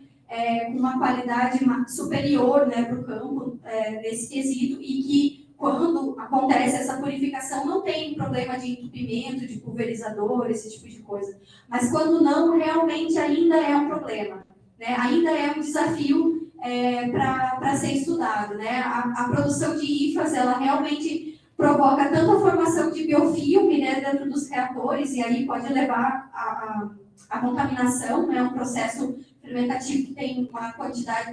com uma qualidade superior, né, para o campo, nesse quesito, e que quando acontece essa purificação não tem problema de entupimento, de pulverizador, esse tipo de coisa. Mas quando não, realmente ainda é um problema, né? Ainda é um desafio para ser estudado, né? A produção de hifas, ela realmente provoca tanto a formação de biofilme, né, dentro dos reatores, e aí pode levar a contaminação, né? Um processo fermentativo que tem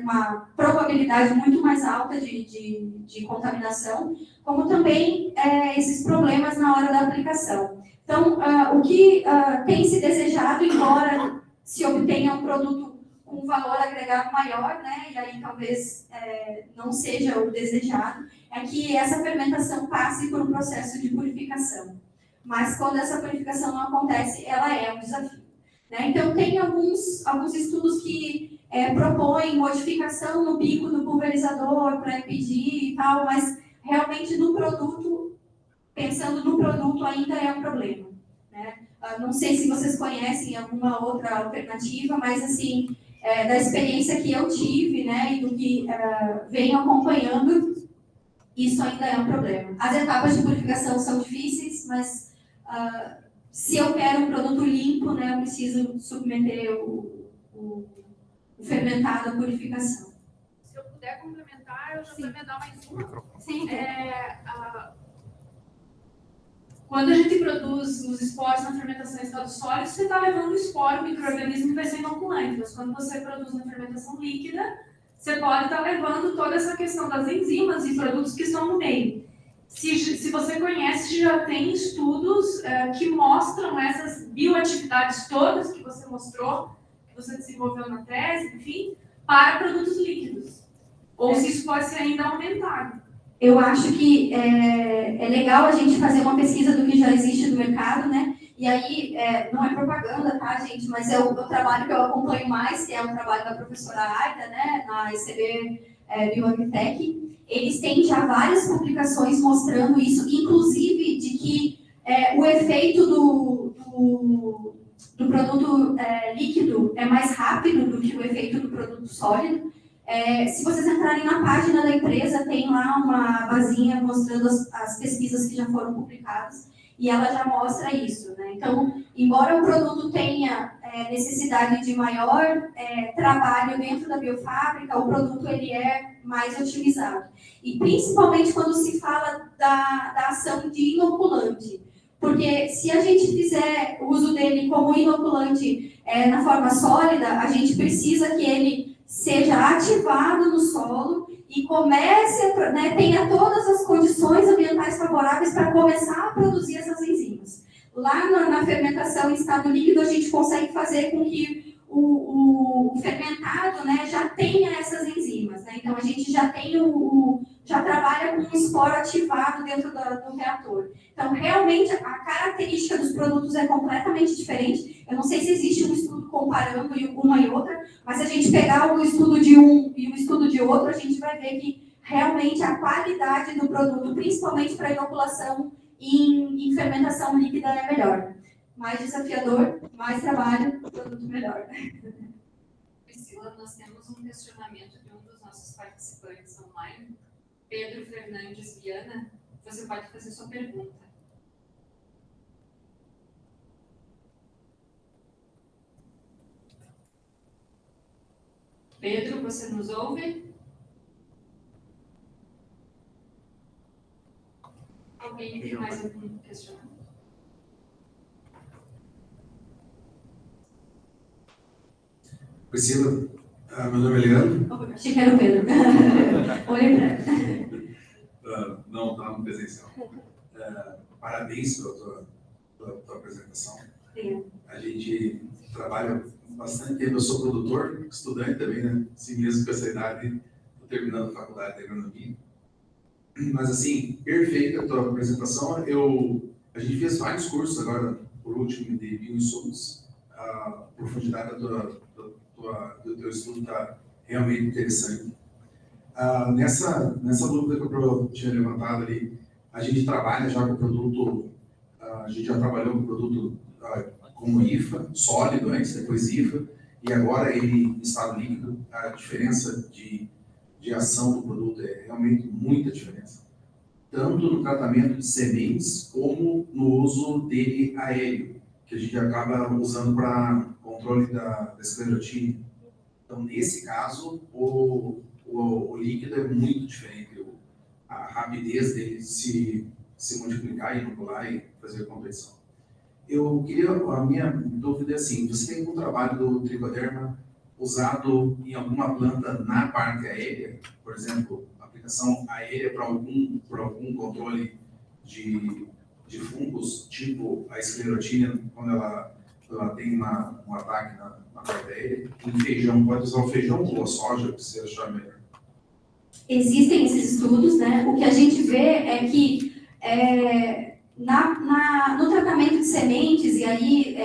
uma probabilidade muito mais alta de contaminação, como também esses problemas na hora da aplicação. Então, o que tem se desejado, embora se obtenha um produto com valor agregado maior, né, e aí talvez não seja o desejado, é que essa fermentação passe por um processo de purificação. Mas quando essa purificação não acontece, ela é um desafio. Né? Então, tem alguns estudos que propõem modificação no bico do pulverizador para impedir e tal, mas realmente no produto, pensando no produto, ainda é um problema. Né? Não sei se vocês conhecem alguma outra alternativa, mas assim, da experiência que eu tive, né, e do que venho acompanhando, isso ainda é um problema. As etapas de purificação são difíceis, mas se eu quero um produto limpo, né, eu preciso submeter o fermentado à purificação. Se eu puder complementar, eu já vou emendar mais uma. Sim. Quando a gente produz os esporos na fermentação em estado sólido, você está levando o esporo, o micro-organismo que vai ser inoculante. Mas quando você produz na fermentação líquida, você pode estar levando toda essa questão das enzimas e produtos que estão no meio. Se você conhece, já tem estudos que mostram essas bioatividades todas que você mostrou, que você desenvolveu na tese, enfim, para produtos líquidos. Ou se isso pode ser ainda aumentado. Eu acho que é legal a gente fazer uma pesquisa do que já existe no mercado, né? E aí, não é propaganda, tá, gente? Mas é o trabalho que eu acompanho mais, que é o trabalho da professora Aida, né? Na ECB Bioagritech. Eles têm já várias publicações mostrando isso, inclusive de que o efeito do produto líquido é mais rápido do que o efeito do produto sólido. Se vocês entrarem na página da empresa, tem lá uma basinha mostrando as pesquisas que já foram publicadas e ela já mostra isso, né? Então, embora o produto tenha necessidade de maior trabalho dentro da biofábrica, o produto ele é mais otimizado. E principalmente quando se fala da ação de inoculante. Porque se a gente fizer uso dele como inoculante na forma sólida, a gente precisa que ele seja ativado no solo e comece, né, tenha todas as condições ambientais favoráveis para começar a produzir essas enzimas. Lá na fermentação em estado líquido, a gente consegue fazer com que o fermentado, né, já tenha essas enzimas. Né? Então, a gente já tem já trabalha com um esporo ativado dentro do reator. Então, realmente, a característica dos produtos é completamente diferente. Eu não sei se existe um estudo comparando uma e outra, mas se a gente pegar o estudo de um e o estudo de outro, a gente vai ver que realmente a qualidade do produto, principalmente para inoculação em fermentação líquida, é melhor. Mais desafiador, mais trabalho, produto melhor. Priscila, nós temos um questionamento de um dos nossos participantes online, Pedro Fernandes Viana. Você pode fazer sua pergunta. Pedro, você nos ouve? Alguém tem mais algum questionamento? Priscila, Meu nome é Leandro. Achei que era o Pedro. Olhei para Não, está no presencial. Parabéns pela tua apresentação. Obrigada. A gente trabalha bastante tempo. Eu sou produtor, estudante também, né? Assim mesmo com essa idade, estou terminando a faculdade de agronomia. Mas, assim, perfeita a tua apresentação. A gente fez vários cursos agora, por último, de bioinsumos. A profundidade do teu estudo está realmente interessante. Nessa dúvida que eu tinha levantado ali, a gente trabalha já com produto, a gente já trabalhou com produto como IFA, sólido antes, depois IFA, e agora ele em estado líquido. A diferença de ação do produto é realmente muita diferença. Tanto no tratamento de sementes, como no uso dele aéreo, que a gente acaba usando para controle da esclerotina. Então, nesse caso, o líquido é muito diferente. A rapidez dele se multiplicar, inocular e fazer a competição. A minha dúvida é assim, você tem algum trabalho do tricoderma usado em alguma planta na parte aérea? Por exemplo, aplicação aérea para algum controle de fungos, tipo a esclerotina, quando ela tem um ataque na parte aérea? Em feijão, pode usar o feijão ou a soja, que você achar melhor? Existem esses estudos, né? O que a gente vê é que no tratamento de sementes, e aí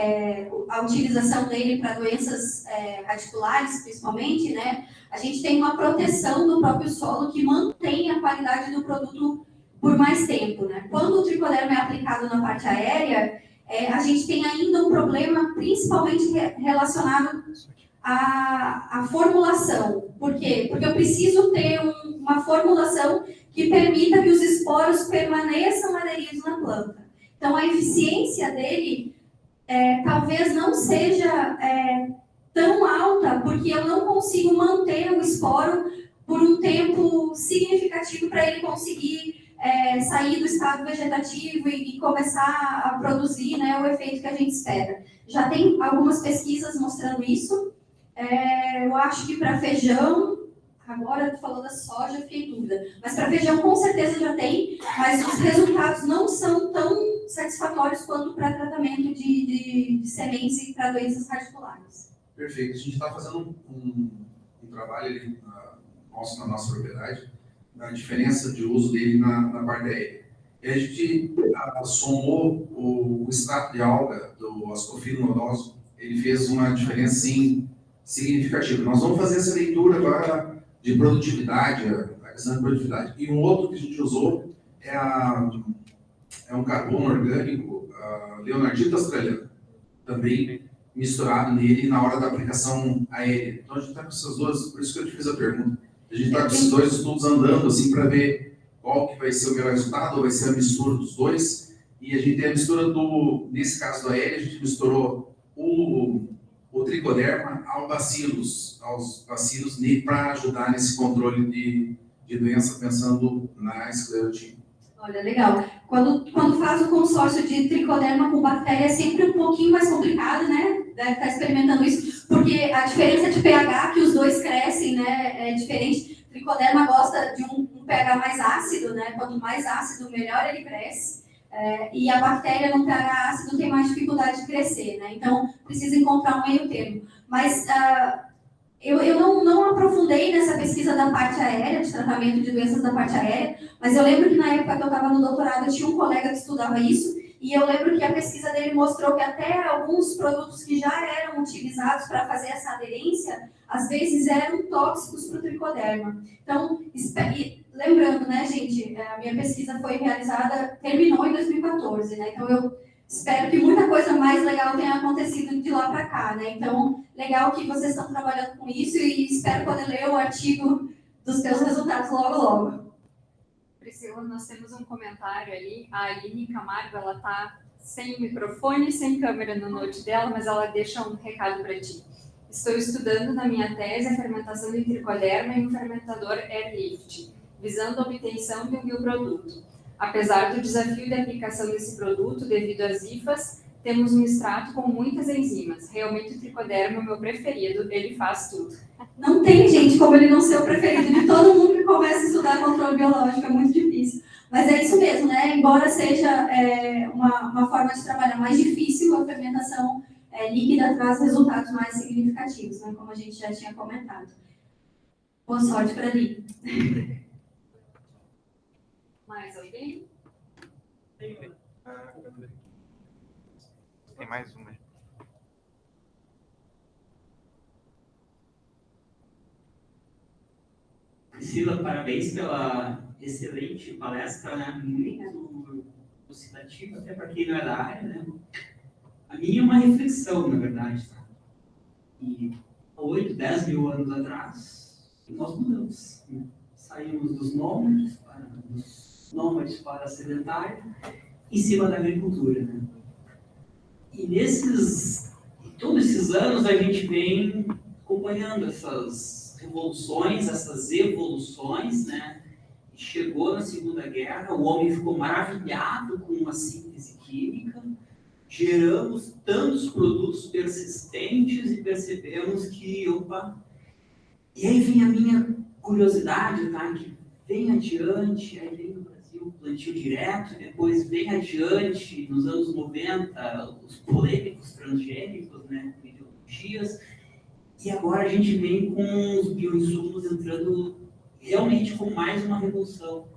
a utilização dele para doenças radiculares, principalmente, né? A gente tem uma proteção do próprio solo que mantém a qualidade do produto por mais tempo, né? Quando o tricoderma é aplicado na parte aérea, a gente tem ainda um problema principalmente relacionado à formulação. Por quê? Porque eu preciso ter uma formulação que permita que os esporos permaneçam aderidos na planta. Então, a eficiência dele talvez não seja tão alta, porque eu não consigo manter o esporo por um tempo significativo para ele conseguir sair do estado vegetativo e começar a produzir, né, o efeito que a gente espera. Já tem algumas pesquisas mostrando isso. Eu acho que para feijão, agora tu falou da soja, fiquei em dúvida, mas para feijão com certeza já tem, mas os resultados não são tão satisfatórios quanto para tratamento de sementes e para doenças radiculares. Perfeito. A gente está fazendo um trabalho ali na nossa propriedade, a diferença de uso dele na parte aérea. E a gente somou o extrato de alga do Ascophyllum nodoso, ele fez uma diferença sim, significativa. Nós vamos fazer essa leitura agora de produtividade, a questão de produtividade. E um outro que a gente usou é um carbono orgânico, leonardita australiana, também misturado nele na hora da aplicação aérea. Então a gente está com essas duas, por isso que eu te fiz a pergunta. A gente está com esses dois estudos andando assim para ver qual que vai ser o melhor resultado, ou vai ser a mistura dos dois. E a gente tem a mistura nesse caso do aéreo, a gente misturou o tricoderma aos bacilos para ajudar nesse controle de doença, pensando na esclerotina. Olha, legal. Quando faz o consórcio de tricoderma com bactéria é sempre um pouquinho mais complicado, né? Deve estar experimentando isso, porque a diferença de pH que os dois crescem, né, é diferente. O tricoderma gosta de um pH mais ácido, né? Quanto mais ácido, melhor ele cresce. E a bactéria no pH ácido tem mais dificuldade de crescer, né? Então, precisa encontrar um meio termo. Mas eu não aprofundei nessa pesquisa da parte aérea, de tratamento de doenças da parte aérea, mas eu lembro que na época que eu estava no doutorado, eu tinha um colega que estudava isso, e eu lembro que a pesquisa dele mostrou que até alguns produtos que já eram utilizados para fazer essa aderência, às vezes eram tóxicos para o tricoderma. Então, lembrando, né, gente, a minha pesquisa foi realizada, terminou em 2014, né? Então, eu espero que muita coisa mais legal tenha acontecido de lá para cá, né? Então, legal que vocês estão trabalhando com isso e espero poder ler o artigo dos teus resultados logo, logo. Priscila, nós temos um comentário ali. A Aline Camargo, ela está sem microfone, sem câmera no note dela, mas ela deixa um recado para ti. Estou estudando na minha tese a fermentação de tricoderma em um fermentador airlift, visando a obtenção de um bioproduto. Apesar do desafio de aplicação desse produto devido às IFAs, Temos um extrato com muitas enzimas. Realmente o tricoderma é o meu preferido, ele faz tudo. Não tem, gente, como ele não ser o preferido de todo mundo que começa a estudar controle biológico, é muito difícil. Mas é isso mesmo, né? Embora seja uma forma de trabalhar mais difícil, a fermentação líquida traz resultados mais significativos, né? Como a gente já tinha comentado. Boa sorte para ali. Mais alguém? Tem mais uma. Priscila, parabéns pela excelente palestra, né? Muito elucidativa, até para quem não é da área, né? A minha é uma reflexão, na verdade, tá? E 8, 10 mil anos atrás, nós mudamos, né? Saímos dos nômades para sedentário, em cima da agricultura, né? E todos esses anos a gente vem acompanhando essas revoluções, essas evoluções, né? E chegou na Segunda Guerra, o homem ficou maravilhado com a síntese química, geramos tantos produtos persistentes e percebemos que, opa, e aí vem a minha curiosidade, tá? Que vem adiante, aí vem no Brasil plantio direto, depois vem adiante, nos anos 90, os polêmicos transgênicos, né? Com ideologias, e agora a gente vem com os bioinsumos entrando realmente com mais uma revolução.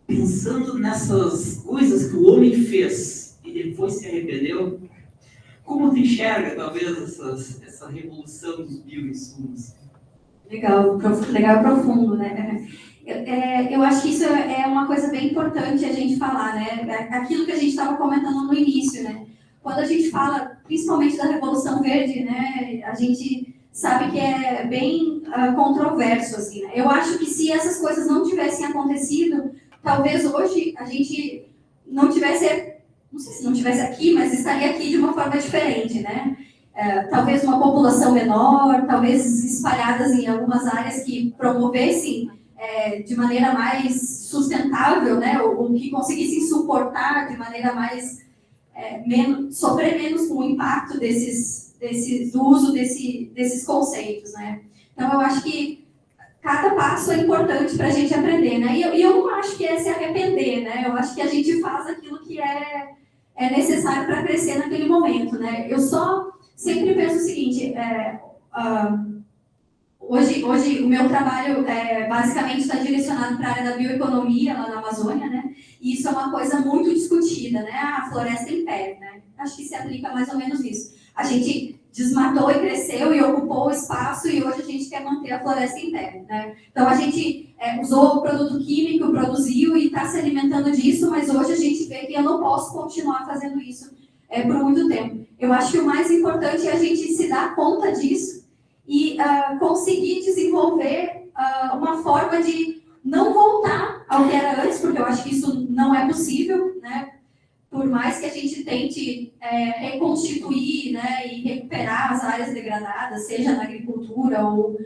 Pensando nessas coisas que o homem fez e depois se arrependeu, como tu enxerga, talvez, essa revolução dos bioinsumos? Legal profundo, né? Eu acho que isso é uma coisa bem importante a gente falar, né? Aquilo que a gente estava comentando no início, né? Quando a gente fala, principalmente da Revolução Verde, né? A gente sabe que é bem controverso, assim, né? Eu acho que se essas coisas não tivessem acontecido, talvez hoje a gente não tivesse, não sei se não tivesse aqui, mas estaria aqui de uma forma diferente, né? Talvez uma população menor, talvez espalhadas em algumas áreas que promovessem de maneira mais sustentável, né? Ou que conseguissem suportar de maneira mais sofrer menos com o impacto do uso desses conceitos, né? Então eu acho que cada passo é importante para a gente aprender, né? E eu não acho que é se arrepender, né? Eu acho que a gente faz aquilo que é necessário para crescer naquele momento, né? Eu só sempre penso o seguinte, hoje o meu trabalho basicamente está direcionado para a área da bioeconomia lá na Amazônia, né? E isso é uma coisa muito discutida, né? A floresta em pé, né? Acho que se aplica mais ou menos isso. A gente desmatou e cresceu e ocupou o espaço e hoje a gente quer manter a floresta em pé, né? Então a gente usou o produto químico, produziu e está se alimentando disso, mas hoje a gente vê que eu não posso continuar fazendo isso por muito tempo. Eu acho que o mais importante é a gente se dar conta disso e conseguir desenvolver uma forma de não voltar ao que era antes, porque eu acho que isso não é possível, né? Por mais que a gente tente reconstituir, né, e recuperar as áreas degradadas, seja na agricultura ou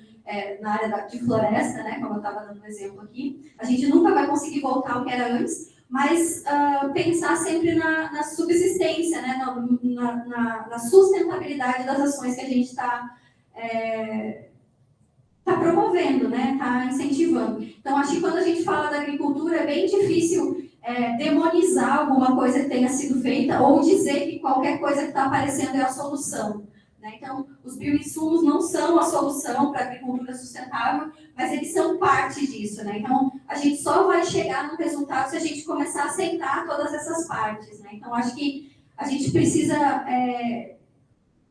na área de floresta, né, como eu estava dando um exemplo aqui, a gente nunca vai conseguir voltar ao que era antes, mas pensar sempre na subsistência, né, na sustentabilidade das ações que a gente está promovendo, né, está incentivando. Então, acho que quando a gente fala da agricultura, é bem difícil demonizar alguma coisa que tenha sido feita ou dizer que qualquer coisa que está aparecendo é a solução, né? Então, os bioinsumos não são a solução para a agricultura sustentável, mas eles são parte disso, né? Então, a gente só vai chegar no resultado se a gente começar a aceitar todas essas partes, né? Então, acho que a gente precisa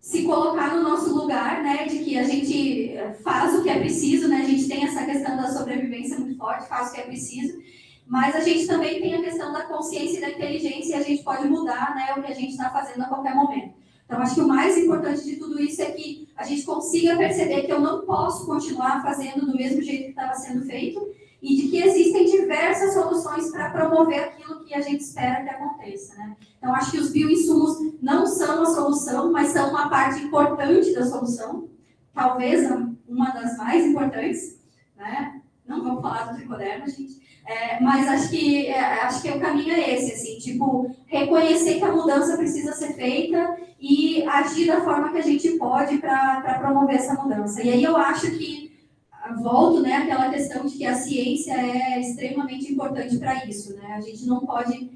se colocar no nosso lugar, né, de que a gente faz o que é preciso, né? A gente tem essa questão da sobrevivência muito forte, faz o que é preciso, mas a gente também tem a questão da consciência e da inteligência e a gente pode mudar, né, o que a gente está fazendo a qualquer momento. Então, acho que o mais importante de tudo isso é que a gente consiga perceber que eu não posso continuar fazendo do mesmo jeito que estava sendo feito e de que existem diversas soluções para promover aquilo que a gente espera que aconteça, né? Então, acho que os bioinsumos não são a solução, mas são uma parte importante da solução, talvez uma das mais importantes, né? não vamos falar do Tricoderma, gente. Mas acho que o caminho é esse, assim, tipo, reconhecer que a mudança precisa ser feita e agir da forma que a gente pode para promover essa mudança. E aí eu acho que, volto, né, àquela questão de que a ciência é extremamente importante para isso, né? A gente não pode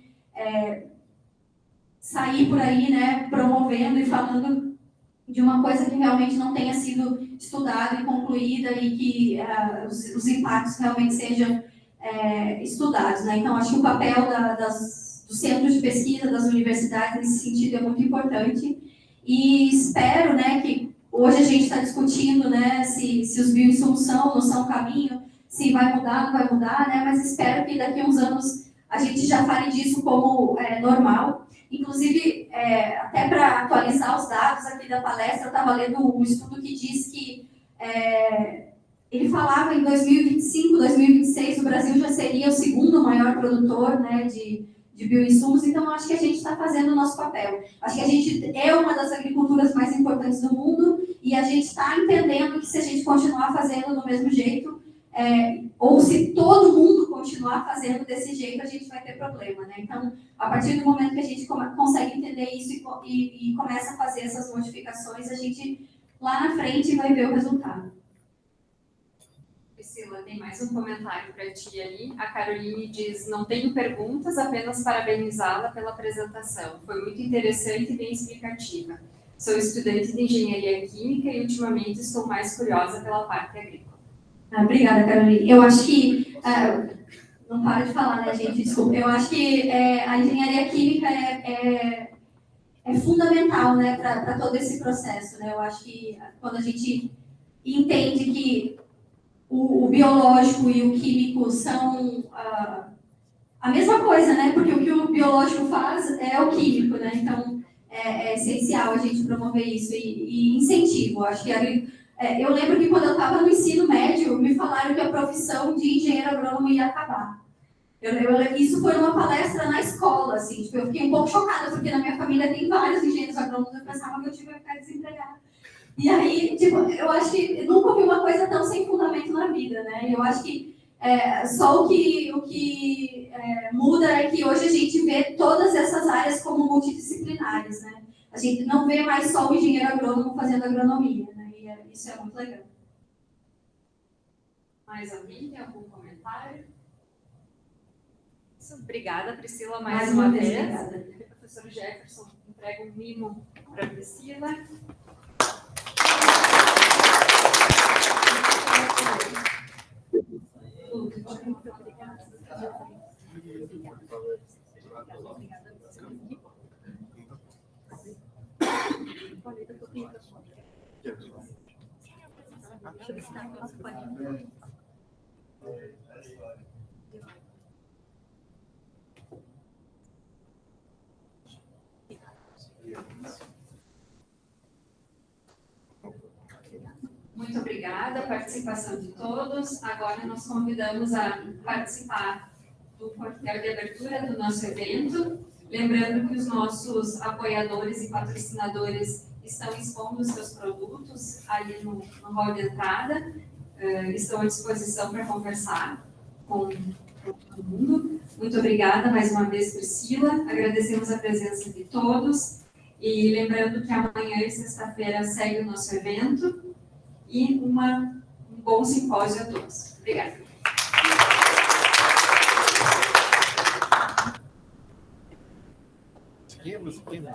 sair por aí, né, promovendo e falando de uma coisa que realmente não tenha sido estudada e concluída e que os impactos realmente sejam estudados, né? Então, acho que o papel dos centros de pesquisa, das universidades, nesse sentido, é muito importante. E espero, né, que hoje a gente está discutindo, né, se os bioinsumos são ou não são o caminho, se vai mudar, não vai mudar, né? Mas espero que daqui a uns anos a gente já fale disso como normal. Inclusive, até para atualizar os dados aqui da palestra, eu estava lendo um estudo que diz que ele falava em 2025, 2026, o Brasil já seria o segundo maior produtor, né, de bioinsumos, então acho que a gente está fazendo o nosso papel. Acho que a gente é uma das agriculturas mais importantes do mundo e a gente está entendendo que se a gente continuar fazendo do mesmo jeito, ou se todo mundo continuar fazendo desse jeito, a gente vai ter problema, né? Então, a partir do momento que a gente consegue entender isso e começa a fazer essas modificações, a gente lá na frente vai ver o resultado. Priscila, tem mais um comentário para ti ali. A Caroline diz: não tenho perguntas, apenas parabenizá-la pela apresentação. Foi muito interessante e bem explicativa. Sou estudante de engenharia química e ultimamente estou mais curiosa pela parte agrícola. Obrigada, Caroline. Eu acho que... não para de falar, né, gente? Desculpa. Eu acho que a engenharia química é fundamental, né, para todo esse processo, né? Eu acho que quando a gente entende que o biológico e o químico são a mesma coisa, né? Porque o que o biológico faz é o químico, né? Então, é essencial a gente promover isso e incentivo. Acho que eu lembro que quando eu estava no ensino médio, me falaram que a profissão de engenheiro agrônomo ia acabar. Isso foi numa palestra na escola, assim, tipo, eu fiquei um pouco chocada, porque na minha família tem vários engenheiros agrônomos, eu pensava que eu tinha que ficar desempregada. E aí, tipo, eu acho que eu nunca ouvi uma coisa tão sem fundamento na vida, né? Eu acho que só o que muda é que hoje a gente vê todas essas áreas como multidisciplinares, né? A gente não vê mais só o engenheiro agrônomo fazendo agronomia, né? E isso é muito legal. Mais alguém tem algum comentário? Obrigada, Priscila, mais uma vez. Obrigada. O professor Jefferson entrega um mimo para a Priscila. Muito obrigada a participação de todos. Agora nós convidamos a participar do coquetel de abertura do nosso evento. Lembrando que os nossos apoiadores e patrocinadores estão expondo os seus produtos ali no hall de entrada. Estão à disposição para conversar com todo mundo. Muito obrigada mais uma vez, Priscila. Agradecemos a presença de todos. E lembrando que amanhã e sexta-feira segue o nosso evento. E um bom simpósio a todos. Obrigada. Musiquinha.